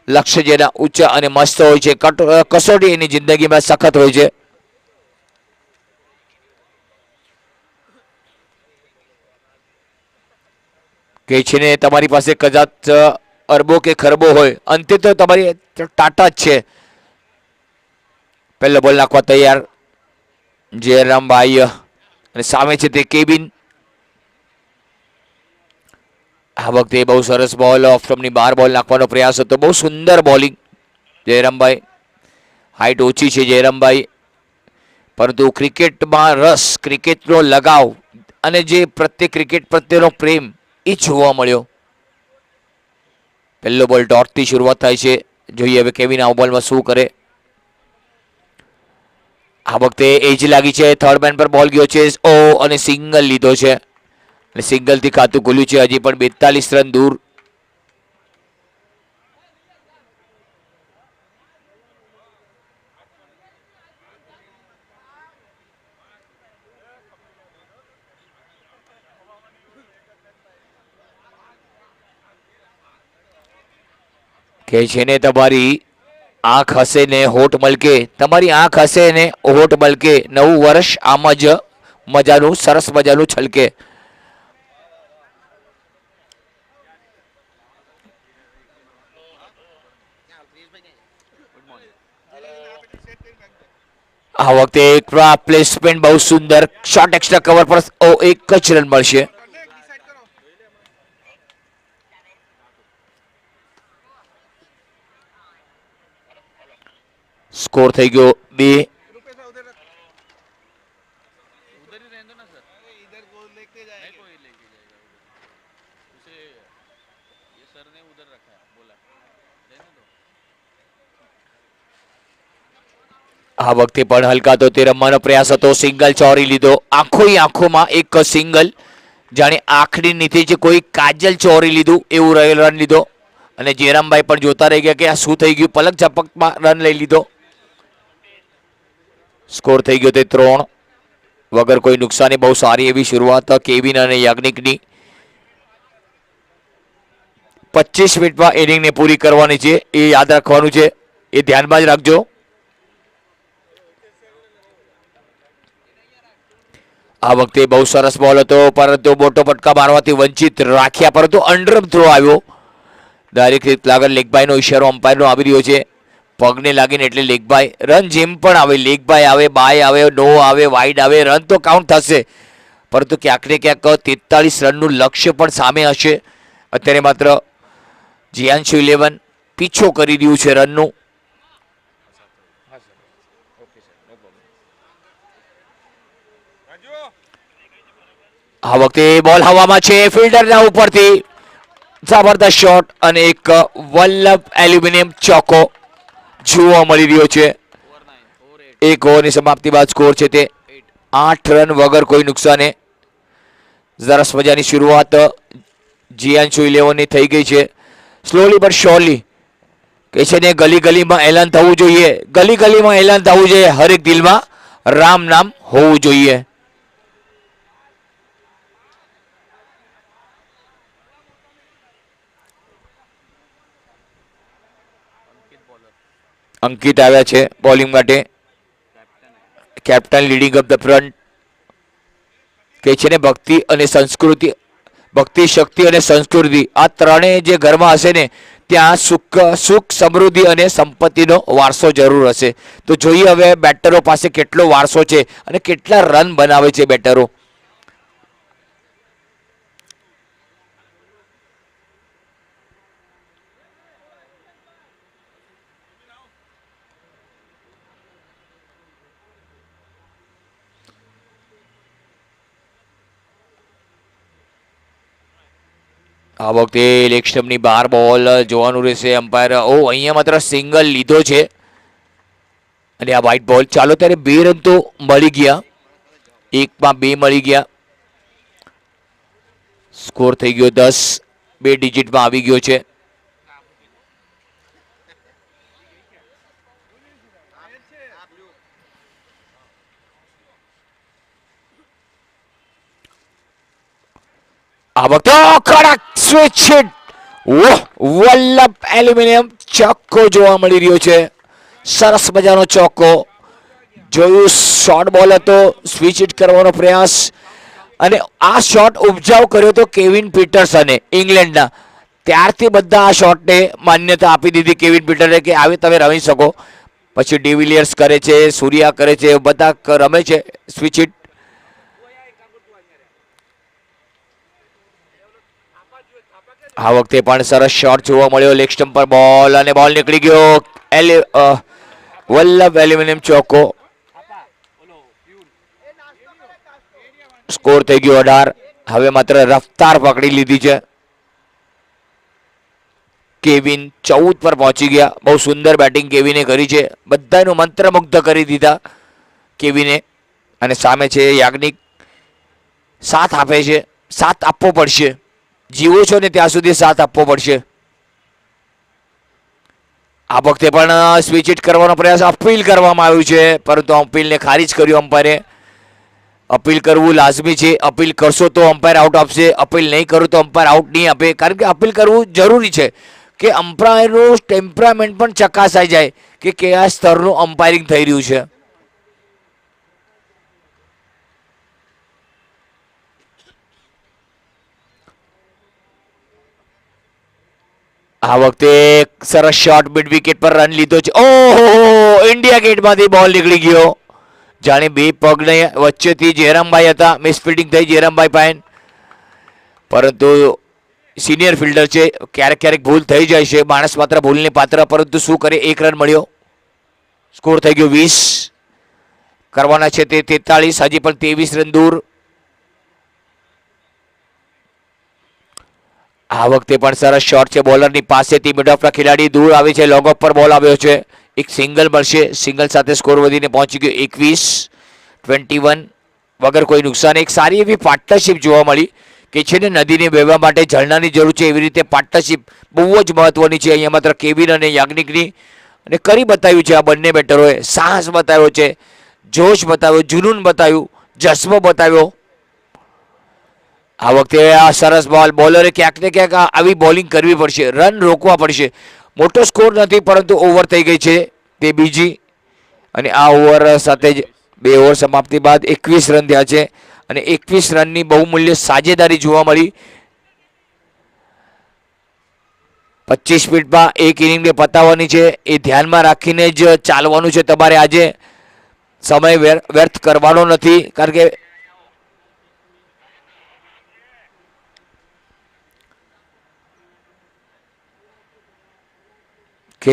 લક્ષ્ય જેના ઊંચા અને મસ્ત હોય છે. કસોટી એની જિંદગીમાં સખત હોય છે. કે છે ને તમારી પાસે કદાચ અરબો કે ખરબો હોય, અંતે તો તમારી ટાટા જ છે. પહેલો બોલ નાખવા તૈયાર જયરામભાઈ અને સામે છે તે કેવિન. આ વખતે બહુ સરસ બોલ ઓફ સ્ટમ્પની બહાર બોલ નાખવાનો પ્રયાસ હતો. બહુ સુંદર બોલિંગ જયરામભાઈ. હાઈટ ઓછી છે જયરામભાઈ, પરંતુ ક્રિકેટમાં રસ, ક્રિકેટનો લગાવ અને જે ક્રિકેટ પ્રત્યેનો પ્રેમ એ જોવા મળ્યો. પહેલો બોલ ડોટથી શરૂઆત થાય છે. જોઈએ હવે કેવિન આ બોલમાં શું કરે. આ વખતે એજ લાગી છે. થર્ડ મેન પર બોલ ગયો છે અને સિંગલ લીધો છે, અને સિંગલથી ખાતું ખુલ્યું છે. હજી પણ 42 રન દૂર. કે છે ને તમારી આંખ હસે ને હોઠ મલકે, તમારી આંખ હસે ને હોઠ મલકે. નવું વર્ષ આમ જ મજાનું, સરસ મજાનું છલકે. આ વખતે એક પ્લેસમેન્ટ બહુ સુંદર, શોર્ટ એક્સ્ટ્રા કવર પર એક જ રન મળશે. स्कोर થઈ ગયો 2. उधर ही रहने दो ना सर. इधर गोल लेके जाएंगे. नहीं कोई लेके जाएगा उसे. ये सर ने उधर रखा है, बोला रहने दो. આ વખતે પણ હલકા તો તે રમવાનો પ્રયાસ હતો. સિંગલ ચોરી લીધો. આંખોમાં એક સિંગલ, જાણે આંખની નીચે જે કોઈ કાજલ ચોરી લીધું એવું રન લીધો. અને જયરામભાઈ પણ જોતા રહી ગયા કે આ શું થઈ ગયું. પલક ઝપકમાં રન લઈ લીધો. સ્કોર થઈ ગયો તે 3 વગર કોઈ નુકસાની. બહુ સારી એવી શરૂઆત કેવિન અને યાજ્ઞિકની. 25 મિનિટમાં ઇનિંગને પૂરી કરવાની છે, એ યાદ રાખવાનું છે, એ ધ્યાનમાં જ રાખજો. આ વખતે બહુ સરસ બોલ હતો, પરંતુ મોટો ફટકા મારવાથી વંચિત રાખ્યા. પરંતુ અંડરમ થ્રો આવ્યો. ડાયરેક્ટ લાગર લેગબાઈનો ઇશારો અમ્પાયરનો આવી રહ્યો છે. પગને લાગીને એટલે લેગબાઈ. રન જેમ પણ આવે, લેગબાઈ આવે, બાય આવે, નો આવે, વાઇડ આવે, રન તો કાઉન્ટ થશે. પરંતુ ક્યાંક ને ક્યાંક 43 રનનું લક્ષ્ય પણ સામે હશે. અત્યારે માત્ર જીયાન્શુ 11 પીછો કરી રહ્યું છે રનનું. આ વખતે બોલ હવામાં છે, ફિલ્ડરના ઉપરથી જબરદસ્ત શોટ અને એક વલ્લભ એલ્યુમિનિયમ ચોકો જોવા મળી રહ્યો છે. 1 ઓવરની સમાપ્તિ બાદ સ્કોર છે તે 8 રન વગર કોઈ નુકસાને. સરસ મજાની શરૂઆત જીયાન્શુ 11ની થઈ ગઈ છે. સ્લોલી બટ શ્યોરલી કે છે ને ગલી ગલીમાં એલાન થવું જોઈએ, ગલી ગલીમાં એલાન થવું જોઈએ, હરેક દિલમાં રામ નામ હોવું જોઈએ. અંકિત આવ્યા છે બોલિંગ માટે, captain leading of the front. કે છે ને ભક્તિ અને સંસ્કૃતિ, ભક્તિ શક્તિ અને સંસ્કૃતિ આ ત્રણેય જે ઘરમાં હશે ને ત્યાં સુખ સમૃદ્ધિ અને સંપત્તિનો વારસો જરૂર હશે. તો જોઈએ હવે બેટરો પાસે કેટલો વારસો છે અને કેટલા રન બનાવે છે બેટરો. આ વખતે લેગ સ્ટમ્પની બહાર બોલ જોવાનું રહેશે એમ્પાયર. ઓ અહીંયા માત્ર સિંગલ લીધો છે અને આ વ્હાઇટ બોલ. ચાલો ત્યારે 2 રન તો મળી ગયા, 1માં 2 મળી ગયા. સ્કોર થઈ ગયો 10, 2 ડિજિટમાં આવી ગયો છે. આ વખતે કડક સ્વિચ હિટ, વલ્લભ એલ્યુમિનિયમ ચોક્કો જોવા મળી રહ્યો છે. સરસ મજાનો ચોક્કો. જોયું શોર્ટ બોલ હતો, સ્વિચ હિટ કરવાનો પ્રયાસ અને આ શોટ ઉપજાવ કર્યો તો કેવિન પીટરસને ઇંગ્લેન્ડના. ત્યારથી બધા આ શોટને માન્યતા આપી દીધી કેવિન પીટરને કે આવી તમે રમી શકો. પછી ડિવિલિયર્સ કરે છે, સૂર્યા કરે છે, બધા રમે છે સ્વિચ હિટ. આ વખતે પણ સરસ શોટ જોવા મળ્યો લેગ સ્ટમ્પ પર બોલ અને બોલ નીકળી ગયો. વલ્લભ એલ્યુમિનિયમ ચોકો. સ્કોર થઈ ગયો 18. હવે માત્ર રફતાર પકડી લીધી છે. કેવિન 14 પર પહોંચી ગયા. બહુ સુંદર બેટિંગ કેવિને કરી છે, બધાનું મંત્રમુગ્ધ કરી દીધા કેવિને. અને સામે છે યાજ્ઞિક, સાથ આપે છે, સાથ આપવો પડશે. જીવો છો ને ત્યાં સુધી સાથ આપવો પડશે. આ વખતે પણ સ્વિચ હિટ કરવાનો પ્રયાસ અપીલ કરવામાં આવ્યું છે, પરંતુ અપીલને ખારીજ કર્યું અમ્પાયરે. અપીલ કરવું લાજમી છે, અપીલ કરશો તો અમ્પાયર આઉટ આપશે, અપીલ નહીં કરું તો અમ્પાયર આઉટ નહીં આપે. કારણ કે અપીલ કરવું જરૂરી છે કે અમ્પાયરનું ટેમ્પરામેન્ટ પણ ચકાસાઈ જાય કે કયા સ્તરનું અમ્પાયરિંગ થઈ રહ્યું છે. આ વખતે સરસ શોટ મિડ વિકેટ પર રન લીધો છે. ઓહો, ઇન્ડિયા ગેટમાંથી બોલ નીકળી ગયો. જાણે બે પગને વચ્ચેથી જયરામભાઈ હતા, મિસફિલ્ડિંગ થઈ જયરામભાઈ પાયન. પરંતુ સિનિયર ફિલ્ડર છે, ક્યારેક ક્યારેક ભૂલ થઈ જાય છે, માણસ માત્ર ભૂલને પાત્ર. પરંતુ શું કરે, 1 રન મળ્યો. સ્કોર થઈ ગયો 20. કરવાના છે તે 43, હજી પણ 23 રન દૂર. આ વખતે પણ સરસ શોટ છે બોલરની પાસેથી, મિડ ઓફના ખેલાડી દૂર આવે છે, લોંગ ઓફ પર બોલ આવ્યો છે. એક સિંગલ મળશે, સિંગલ સાથે સ્કોર વધીને પહોંચી ગયો 21, 21 વગર કોઈ નુકસાન. એક સારી એવી પાર્ટનરશિપ જોવા મળી કે છે ને નદીને વહેવા માટે ઝરણાની જરૂર છે, એવી રીતે પાર્ટનરશિપ બહુ જ મહત્વની છે. અહીંયા માત્ર કેવિન અને યાજ્ઞિકની અને કરી બતાવ્યું છે આ બંને બેટરોએ. સાહસ બતાવ્યો છે, જોશ બતાવ્યો, જુનૂન બતાવ્યું, જશ્બો બતાવ્યો. આ વખતે આ સરસ બોલ, બોલરે ક્યાંક ને ક્યાંક આવી બોલિંગ કરવી પડશે, રન રોકવા પડશે. મોટો સ્કોર નથી પરંતુ ઓવર થઈ ગઈ છે તે બીજી. અને આ ઓવર સાથે જ 2 ઓવર સમાપ્તિ બાદ 21 રન થયા છે અને 21 રનની બહુમૂલ્ય સાજેદારી જોવા મળી. 25 મિનિટમાં એક ઇનિંગને પતાવવાની છે, એ ધ્યાનમાં રાખીને જ ચાલવાનું છે તમારે. આજે સમય વ્યર્થ કરવાનો નથી, કારણ કે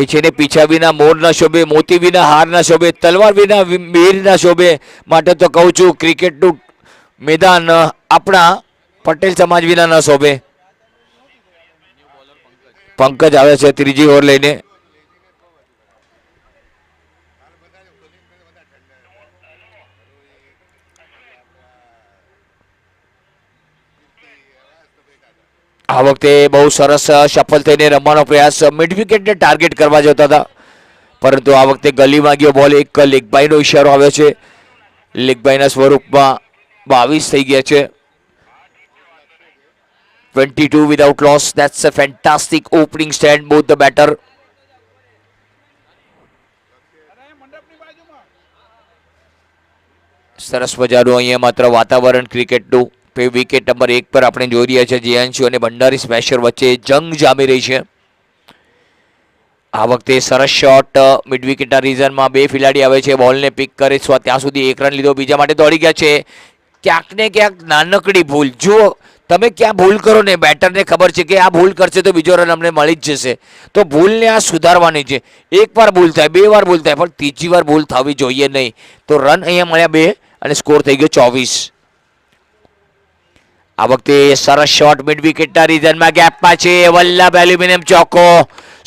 છે ને પીછા વિના મોર ના શોભે, મોતી વિના હાર ના શોભે, તલવાર વિના મીર ના શોભે. માટે તો કહું છું ક્રિકેટનું મેદાન આપણા પટેલ સમાજ વિના ન શોભે. પંકજ આવે છે ત્રીજી ઓવર લઈને. આ વખતે બહુ સરસ સફળ થઈને રમવાનો પ્રયાસ મિડ વિકેટને ટાર્ગેટ કરવા જતા હતા, પરંતુ આ વખતે ગલીમાં ગયો બોલ. એક લેગબાઈનો ઇશારો આવ્યો છે. લેગબાઈના સ્વરૂપમાં 22 થઈ ગયા છે. 22 without loss. That's a fantastic opening stand both the batter. સરસ મજાનું અહીંયા માત્ર વાતાવરણ ક્રિકેટનું. વિકેટ નંબર 1 પર આપણે જોઈ રહ્યા છીએ જીયાંશુ અને ભંડારી સ્મેશર વચ્ચે જંગ જામી રહી છે. આ વખતે સરસ શોટ મિડ વિકેટના રીઝનમાં 2 ખેલાડી આવે છે, બોલને પિક કરે છે, ત્યાં સુધી 1 રન લીધો, બીજા માટે દોડી ગયા છે. ક્યાંક ને ક્યાંક નાનકડી ભૂલ. જો તમે ક્યાં ભૂલ કરો ને, બેટરને ખબર છે કે આ ભૂલ કરશે તો બીજો રન અમને મળી જ જશે, તો ભૂલને આ સુધારવાની છે. 1 વાર ભૂલ થાય, 2 વાર ભૂલ થાય, પણ ત્રીજી વાર ભૂલ થવી જોઈએ નહીં. તો રન અહીંયા મળ્યા 2 અને સ્કોર થઈ ગયો 24. આ વખતે સરસ શોટ મિડ વિકેટના રીઝનમાં ગેપમાં છે. વલ્લભ એલ્યુમિનિયમ ચોકો,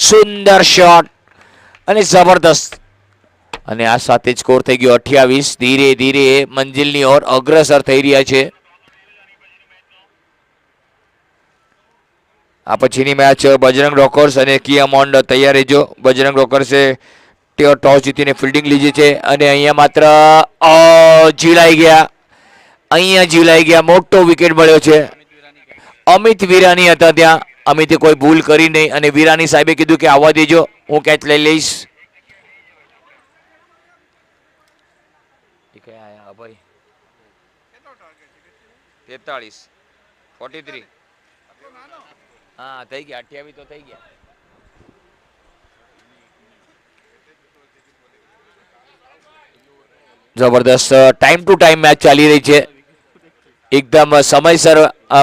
સુંદર શોટ અને જબરદસ્ત. અને આ સાથે જ સ્કોર થઈ ગયો 28. ધીરે ધીરે મંજિલની ઓર અગ્રસર થઈ રહ્યા છે. આ પછીની મેચ બજરંગ રોકર્સ અને કિયામોન્ડ. તૈયાર રહેજો. બજરંગ રોકર્સે ટોસ જીતીને ફિલ્ડિંગ લીધી છે અને અહીંયા માત્ર ઝીલાઈ ગયા. અહીંયા ઝીલાઈ ગયા. મોટો વિકેટ મળ્યો છે. અમિત વિરાની હતા ત્યાં. અમિતે કોઈ ભૂલ કરી નહીં અને વિરાની સાહેબે કીધું કે આવવા દેજો, હું કેચ લઈ લઈશ. 43 43 હા થઈ ગયા. 28 તો થઈ ગયા. જબરદસ્ત ટાઈમ ટુ ટાઈમ મેચ ચાલી રહી છે. એકદમ સમયસર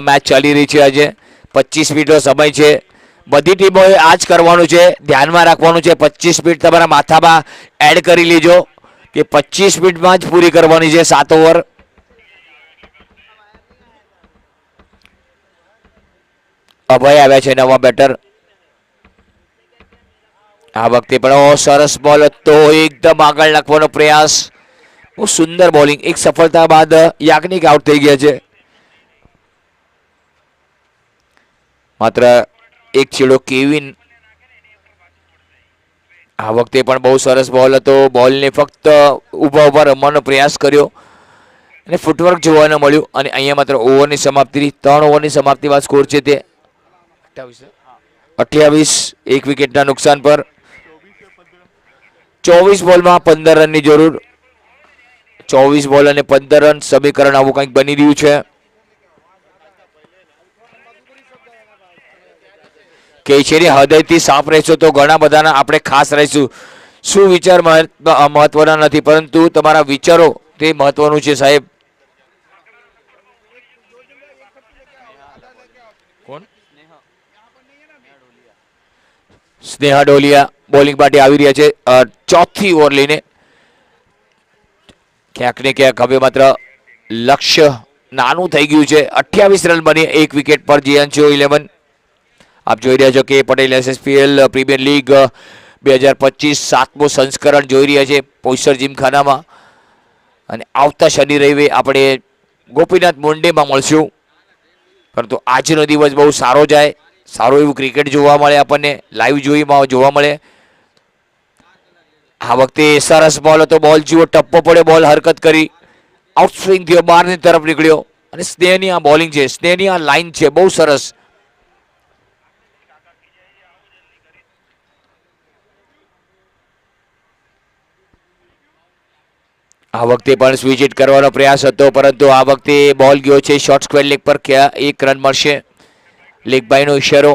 મેચ ચાલી રહી છે. આજે 25 મિનિટનો સમય છે. બધી ટીમોએ આ જ કરવાનું છે, ધ્યાનમાં રાખવાનું છે. 25 મિનિટ તમારા માથામાં એડ કરી લેજો કે 25 મિનિટમાં જ પૂરી કરવાની છે 7 ઓવર. અભય આવ્યા છે નવા બેટર. આ વખતે પણ સરસ બોલ હતો. એકદમ આગળ નાખવાનો પ્રયાસ. બહુ સુંદર બોલિંગ. એક સફળતા બાદ યાજ્ઞિક આઉટ થઈ ગયા છે. માત્ર એક છેડો કેવિન. આ વખતે પણ બહુ સરસ બોલ હતો. બોલને ફક્ત ઊભા ઊભા રમવાનો પ્રયાસ કર્યો અને ફૂટવર્ક જોવા ન મળ્યું. અને અહીંયા માત્ર ઓવરની સમાપ્તિ, 3 ઓવરની સમાપ્તિ બાદ સ્કોર છે તે 28. 1 વિકેટના નુકસાન પર 24 બોલમાં 15 રનની જરૂર. 24 બોલ અને 15 રન, સમીકરણ આવું કંઈક બની રહ્યું છે. કે છે ને હૃદયથી સાફ રહેશો તો ઘણા બધાના આપણે ખાસ રહીશું. શું વિચાર મહત્વના નથી, પરંતુ તમારા વિચારો તે મહત્વનું છે સાહેબ. કોણ? સ્નેહા ડોલિયા બોલિંગ માટે આવી રહ્યા છે 4થી ઓવર લઈને. ક્યાંક ને ક્યાંક હવે માત્ર લક્ષ્ય નાનું થઈ ગયું છે. 28 રન બની 1 વિકેટ પર જીયાંશુ 11. આપ જોઈ રહ્યા છો કે પટેલ SSPL પ્રીમિયર લીગ 2025 7મો સંસ્કરણ જોઈ રહ્યા છે પોઈસર જીમખાનામાં. અને આવતા શનિ રવિવારે આપણે ગોપીનાથ મુંડેમાં મળશું. પરંતુ આજનો દિવસ બહુ સારો જાય. સારું એવું ક્રિકેટ જોવા મળે, આપણને લાઈવ જોવા મળે. આ વખતે સરસ બોલ હતો. બોલ જુઓ, ટપ્પો પડ્યો, બોલ હરકત કરી, આઉટ સ્વિંગ થયો, બહારની તરફ નીકળ્યો. અને સ્નેહની આ બોલિંગ છે, સ્નેહની આ લાઈન છે, બહુ સરસ. આ વખતે પણ સ્વિચ હિટ કરવાનો પ્રયાસ હતો, પરંતુ આ વખતે બોલ ગયો છે શોર્ટ સ્ક્વેર લેગ પર. 1 રન મળશે. લેગ બાયનો ઇશારો.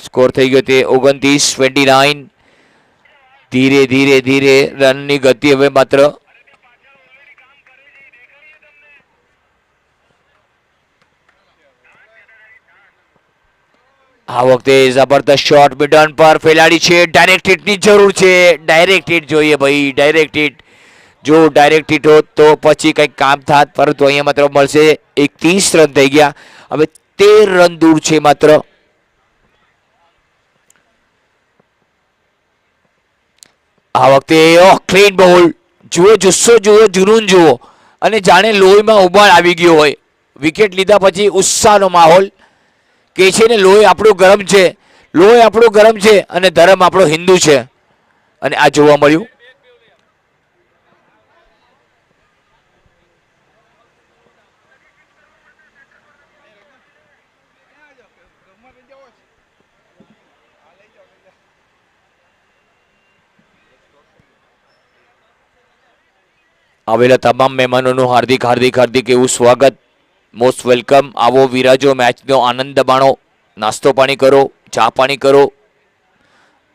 સ્કોર થઈ ગયો તે 29-29. ધીરે ધીરે ધીરે રનની ગતિ હવે માત્ર આ વખતે જબરદસ્ત શોટ મિડન પર ખેલાડી છે. ડાયરેક્ટ હિટની જરૂર છે. ડાયરેક્ટ હિટ જોઈએ ભાઈ, ડાયરેક્ટ હિટ. જો ડાયરેક્ટ હિટ હોત તો પછી કંઈક કામ થાત, પરંતુ અહીંયા માત્ર મળશે 30 રન થઈ ગયા. હવે 13 રન દૂર છે માત્ર. આ વખતે ક્લીન બોલ. જુઓ, જુસ્સો જુઓ, જુનૂન જુઓ, અને જાણે લોહીમાં ઉબાળ આવી ગયો હોય. વિકેટ લીધા પછી ઉત્સાહનો માહોલ કે છે ને લોહી આપણું ગરમ છે, લોહી આપણું ગરમ છે અને ધર્મ આપણો હિન્દુ છે. અને આ જોવા મળ્યું. આવેલા તમામ મહેમાનોનું હાર્દિક હાર્દિક હાર્દિક એવું સ્વાગત. Most welcome. આવો વિરાજો, મેચનો આનંદ માણો, નાસ્તો પાણી કરો, ચા પાણી કરો.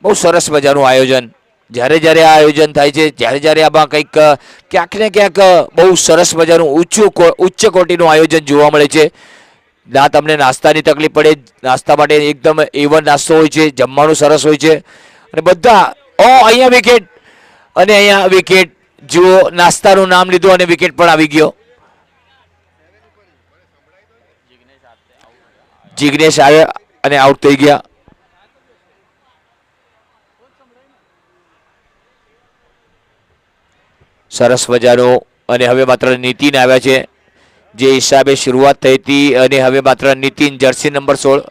બહુ સરસ મજાનું આયોજન. જ્યારે જ્યારે આ આયોજન થાય છે, જ્યારે જ્યારે આમાં કંઈક ક્યાંક ને ક્યાંક બહુ સરસ મજાનું ઉચ્ચ કોટીનું આયોજન જોવા મળે છે. ના તમને નાસ્તાની તકલીફ પડે, નાસ્તા માટે એકદમ એવન નાસ્તો હોય છે, જમવાનું સરસ હોય છે અને બધા અહીંયા વિકેટ અને અહીંયા વિકેટ જુઓ, નાસ્તાનું નામ લીધું અને વિકેટ પણ આવી ગયો. જિગ્નેશ આવ્યા અને આઉટ થઈ ગયા. સરસ મજાનો. અને હવે માત્ર નીતિન આવ્યા છે, જે હિસાબે શરૂઆત થઈ હતી. અને હવે માત્ર નીતિન, જર્સી નંબર 16.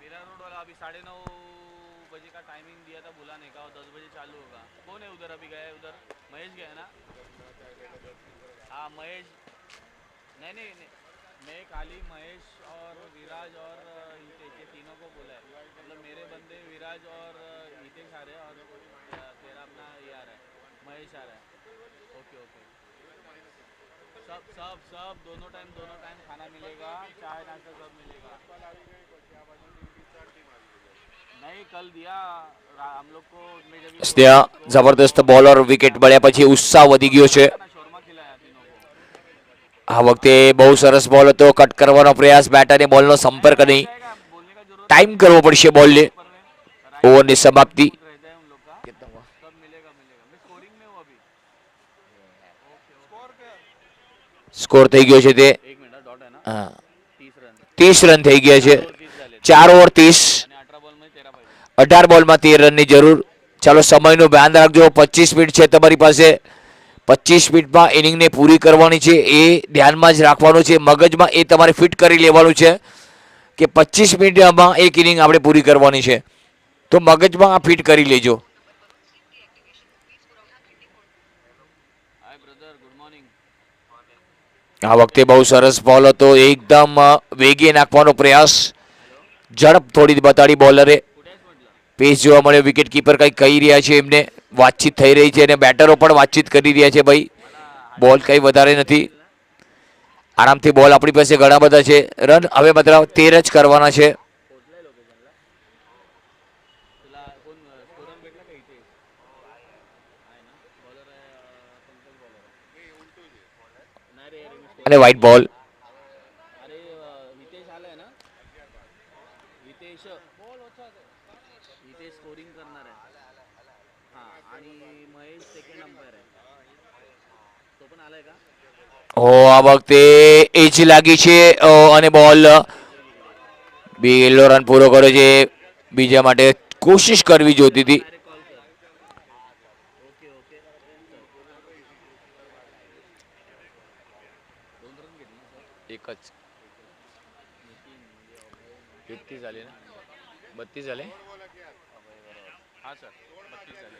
मेरा रोड वाला अभी 9:30 बजे का टाइमिंग दिया था, बुलाने का, और 10 बजे चालू होगा. कौन है उधर? अभी गया है उधर, महेश गया है ना? हाँ महेश. नहीं नहीं नहीं, मैं खाली महेश और विराज और हितेश, ये तीनों को बोला है. मतलब मेरे बंदे विराज और हितेश आ रहे हैं, और तेरा अपना ये आ रहा है, महेश आ रहा है. Okay okay. सब सब सब दोनों टाइम खाना मिलेगा, चाय नाश्ता सब मिलेगा. नहीं कल दिया हम लोग को. ત્યાં જબરદસ્ત બોલર વિકેટ મળ્યા પછી ઉત્સાહ વધી ગયો છે. शोरमा खिलाया तीनों को. આ વખતે બહુ સરસ બોલ હતો. કટ કરવાનો પ્રયાસ, બેટ અને બોલનો સંપર્ક નહીં. बोलने का जरूरत ટાઈમ કરવો પડશે બોલને. ઓવરની સમાપ્તિ. रहता है उन लोग का. सब मिलेगा मिलेगा. मैं स्कोरिंग में हूँ अभी. સ્કોર થઈ ગયો છે તે 1 मिनट डॉट है ना. 30 रन. 30 રન થઈ ગયા છે. 4 ઓવર 30. અને 18 બોલ में 13 पाई. 18 બોલમાં 13 રનની જરૂર. ચાલો સમયનું ધ્યાન રાખજો. 25 મિનિટ છે તમારી પાસે. 25 મિનિટમાં ઇનિંગને પૂરી કરવાની છે, એ ધ્યાનમાં જ રાખવાનું છે. મગજમાં એ તમારે ફિટ કરી લેવાનું છે કે 25 મિનિટમાં એક ઇનિંગ આપણે પૂરી કરવાની છે. તો મગજમાં આ ફિટ કરી લેજો. Hi brother, good morning. આ વખતે બહુ સરસ બોલ હતો. એકદમ વેગે નાખવાનો પ્રયાસ, ઝડપ થોડી બતાડી બોલરે. પેસ જોવા મળ્યો. વિકેટ કીપર કંઈક કહી રહ્યા છે, એમને વાતચીત થઈ રહી છે અને બેટરો પણ વાતચીત કરી રહ્યા છે. ભાઈ બોલ કંઈ વધારે નથી, આરામથી બોલ આપણી પાસે ઘણા બધા છે. રન હવે માત્ર 13 જ કરવાના છે. तुला कोण स्कोरर भेटला का इथे? आहे ना, बॉलर आहे पंकज बॉलर. नाही रे અને વ્હાઇટ બોલ. अरे हितेश आलाय ना. हितेश बॉल होता. हितेश स्कोरिंग करणार आहे. हां, आणि महेश सेकंड अंपायर आहे. तो पण आलाय का? આ વખતે એજ લાગી છે અને બોલ બીલો રન પૂરો કર્યો છે. બીજા માટે કોશિશ કરવી જોતી હતી. डायरेक्ट कॉल कर. Okay okay. दोन रन घेतले ना सर. एकच 31 झाले ना, 32 झाले. हां सर, 32 झाले.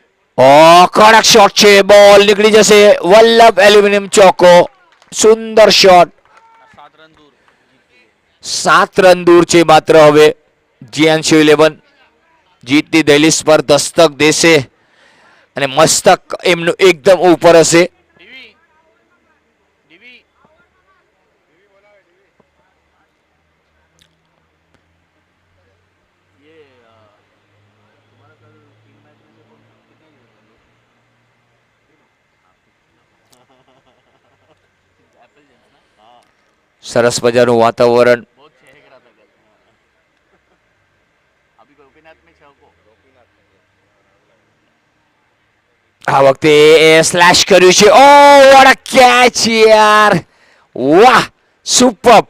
કડક શોટ છે. બોલ નીકળી જશે. વલ્લભ એલ્યુમિનિયમ ચોકો. સુંદર શોટ. 7 रन दूर. 7 રન દૂર છે માત્ર. હવે જીએનસી 11 જીતની દહેલીજ પર દસ્તક દેશે અને મસ્તક એમનું એકદમ ઉપર હશે. डीवी डीवी ये तुम्हारा कल 3 मैच में से कौन कितने जीते एप्पल जेम्स ना. हाँ, સરસ મજાનું વાતાવરણ. बहुत चेहरे करा था कल. अभी गोपीनाथ में 6 को. આ વખતે સ્લેશ કર્યું છે. ઓ વોટ અ કેચ યાર, વાહ સુપર.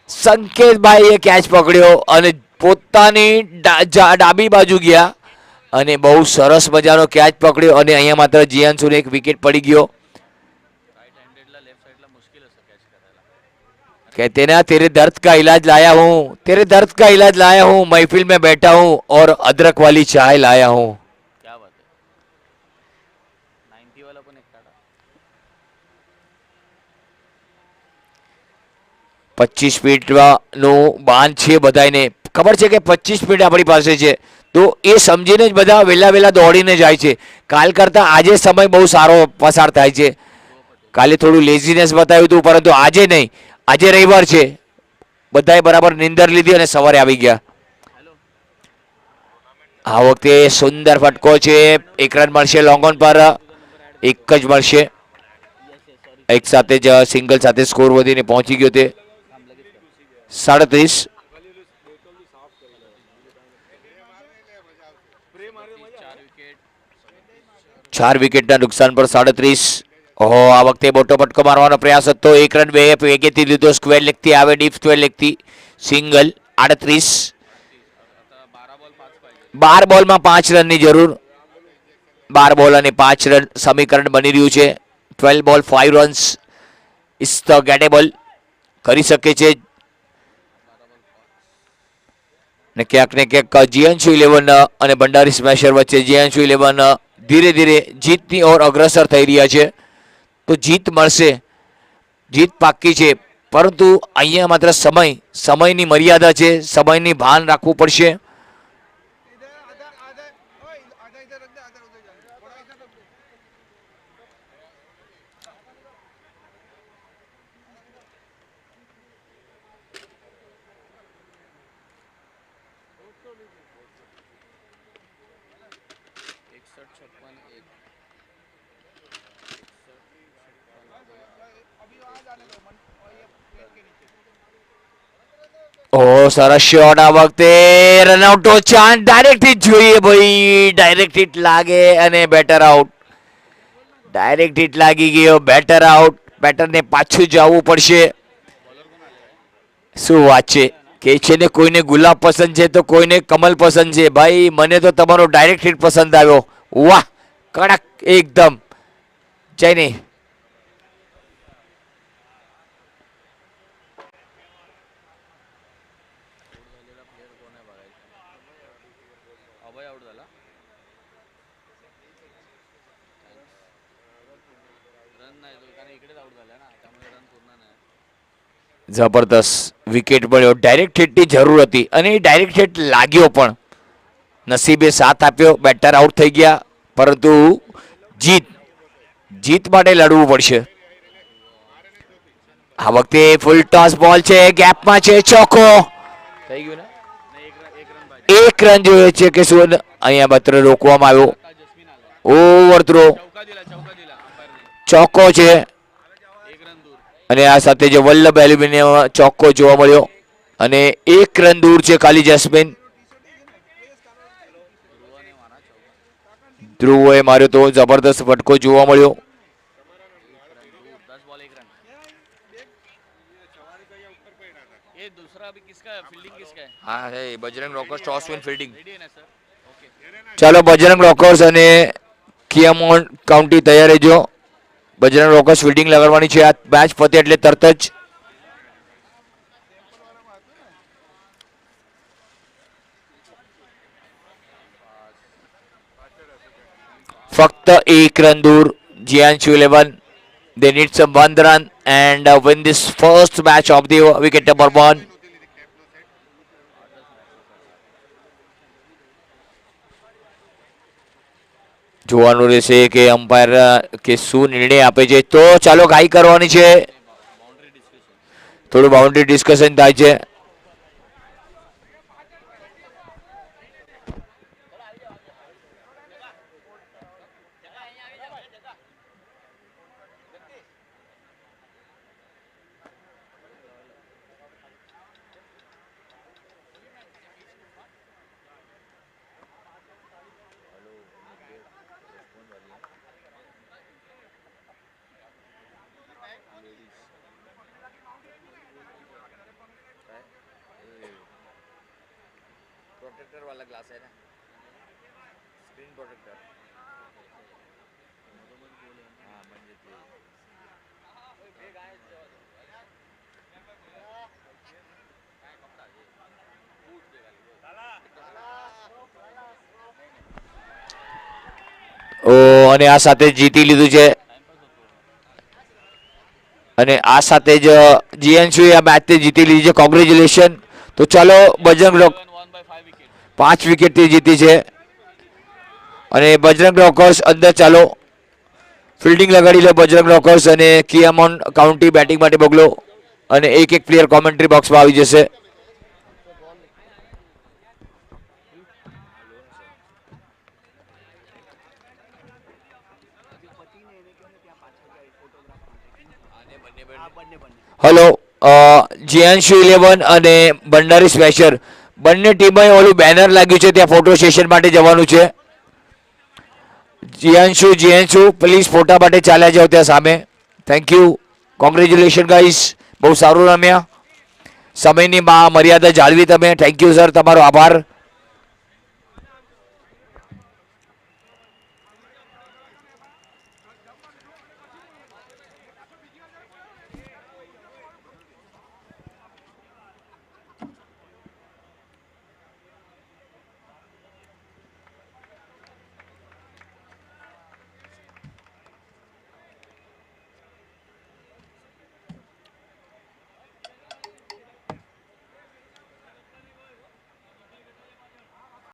સંકેતભાઈએ કેચ પકડ્યો અને પોતાની ડાબી બાજુ ગયા અને બહુ સરસ મજાનો કેચ પકડ્યો અને અહીંયા માત્ર જીયાંશુને એક વિકેટ પડી ગયો. રાઈટ હેન્ડેડલા લેફ્ટ સાઈડલા મુશ્કેલ હશે કેચ કરેલા. कहते ना तेरे दर्द का इलाज लाया हूँ, तेरे दर्द का इलाज लाया हूँ, महफिल में बैठा हूँ और अदरक वाली चाय लाया हूँ. क्या बात है. 90 वाला पण एक काढा. 25 ફીટનું બાંધ છે બધાને ખબર છે કે 25 ફીટ આપણી પાસે છે તો એ સમજીને જ બધા વહેલા વહેલા દોડીને જાય છે. કાલ કરતાં આજે સમય બહુ સારો પસાર થાય છે. કાલે થોડું લેઝીનેસ બતાવ્યું હતું પરંતુ આજે નહીં. આજે રવિવાર છે, બધાએ બરાબર નીંદર લીધી અને સવારે આવી ગયા. હેલો. આ વખતે સુંદર ફટકો છે. એક રન મળશે લોંગ ઓન પર, એક જ મળશે. Yes yes sorry. એક સાથે જ સિંગલ સાથે સ્કોર વધીને પહોંચી ગયો તે કામ લગીશ કર. 37. ચાર વિકેટ. 4 વિકેટના નુકસાન પર 37. ઓહો, આ વખતે મોટો ફટકો મારવાનો પ્રયાસ હતો. એક રન વેગેથી લીધો. સ્ક્વેર લેગથી આવે, ડીપ સ્ક્વેર લેગથી સિંગલ. 38. 12 બોલ 5 પાहिजे. 12 બોલમાં 5 રનની જરૂર. 12 બોલ અને 5 રન સમીકરણ બની રહ્યું છે. 12 બોલ 5 રન્સ ઇઝ ધ ગેટેબલ. કરી શકે છે ને ક્યાંક ને ક્યાંક જીએનસુ 11 અને ભંડારી સ્મેશર વચ્ચે જીએનસુ 11 ધીરે ધીરે જીતની ઓર અગ્રસર થઈ રહ્યા છે. તો જીત મળશે, જીત પાક્કી છે, પરંતુ અહીંયા માત્ર સમયની મર્યાદા છે. સમયની ભાન રાખવું પડશે. ઓ સરસ શોટ. આ વખતે રનઆઉટનો ચાન્સ ડાયરેક્ટ હિટ જોઈએ ભાઈ. ડાયરેક્ટ હિટ લાગે અને બેટર આઉટ. ડાયરેક્ટ હિટ લાગી ગયો, બેટર આઉટ. બેટરને પાછું જવું પડશે. શું વાત છે કે છે ને કોઈને ગુલાબ પસંદ છે તો કોઈને કમલ પસંદ છે. ભાઈ મને તો તમારો ડાયરેક્ટ હિટ પસંદ આવ્યો. વાહ, કડક એકદમ. જય નહીં. अभय आउट झाला. रन नाही तो कारण इकडेच आउट झाला ना त्यामुळे रन पूर्ण नाही. જબરદસ્ત વિકેટ મળ્યો. ડાયરેક્ટ હિટની જરૂર હતી અને એ ડાયરેક્ટ હિટ લાગ્યો પણ. નસીબે સાથ આપ્યો. બેટર આઉટ થઈ ગયા, પરંતુ જીત માટે લડવું પડશે. આ વખતે ફૂલ ટોસ બોલ છે, ગેપમાં છે, ચોકો થઈ ગયું ને. एक रन पाहिजे. એક રન જોઈએ છે કે શું? અહીંયા માત્ર રોકવામાં આવ્યો. आता जस्मिन आलाय. ઓવર થ્રો, चौका दिला अंपायरने. ચોકો છે. एक रन दूर. અને આ સાથે જે વલ્લભ એલ્યુમિનિયમ ચોક્કો જોવા મળ્યો અને 1 રન દૂર છે ખાલી જસ્મીન. ધ્રુવને મારા चौका. ધ્રુવોએ માર્યો તો જબરદસ્ત ફટકો જોવા મળ્યો. 10 बॉल 1 रन. ये दूसरा अभी किसका है? फील्डिंग किसका है? હા હે Bajrang rockers toss win fielding. Ready है ना सर? ओके. ચાલો બજરંગ રોકર્સ અને કિયામોન કાઉન્ટી તૈયાર રહેજો. બજરંગ રોકર્સ ફિલ્ડિંગ લગાડવાની છે. આ મેચ પતે એટલે તરત જ. ફક્ત 1 રન દૂર. જીયાન્શુ 11. They need some 1 run and win this first match of the wicket number 1. જોવાનું રહેશે કે અમ્પાયર કે શું નિર્ણય આપે છે. તો ચાલો ગાઈ કરવાની છે. Boundary discussion. થોડું બાઉન્ડ્રી ડિસ્કશન થાય છે. प्रोटेक्टर वाला ग्लास है ना. स्क्रीन प्रोटेक्टर हां म्हणजे ते ઓ અને આ સાથે જીતી લીધું છે અને આ સાથે જ જીએનસીએ આ મેચ જીતી લીધી છે કોંગ્રેચ્યુલેશન તો ચાલો બજરંગ રોક 5 વિકેટથી જીતી છે અને બજરંગ રોકર્સ અંદર ચાલો ફિલ્ડિંગ લગાડી લે બજરંગ રોકર્સ અને કિયામોન કાઉન્ટી બેટિંગ માટે મોકલો અને એક એક પ્લેયર કોમેન્ટ્રી બોક્સમાં આવી જશે હેલો જીએનસી 11 અને ભંડારી સ્મેશર બંને ટીમે ઓલું બેનર લાગ્યું છે ત્યાં ફોટો સેશન માટે જવાનું છે જીએનસુ પ્લીઝ ફોટા માટે ચાલ્યા જાઓ ત્યાં સામે થેન્ક યુ કોંગ્રેચ્યુલેશન ગાઈસ બહુ સારું રમ્યા સમયની મર્યાદા જાળવી તમે થેન્ક યુ સર તમારો આભાર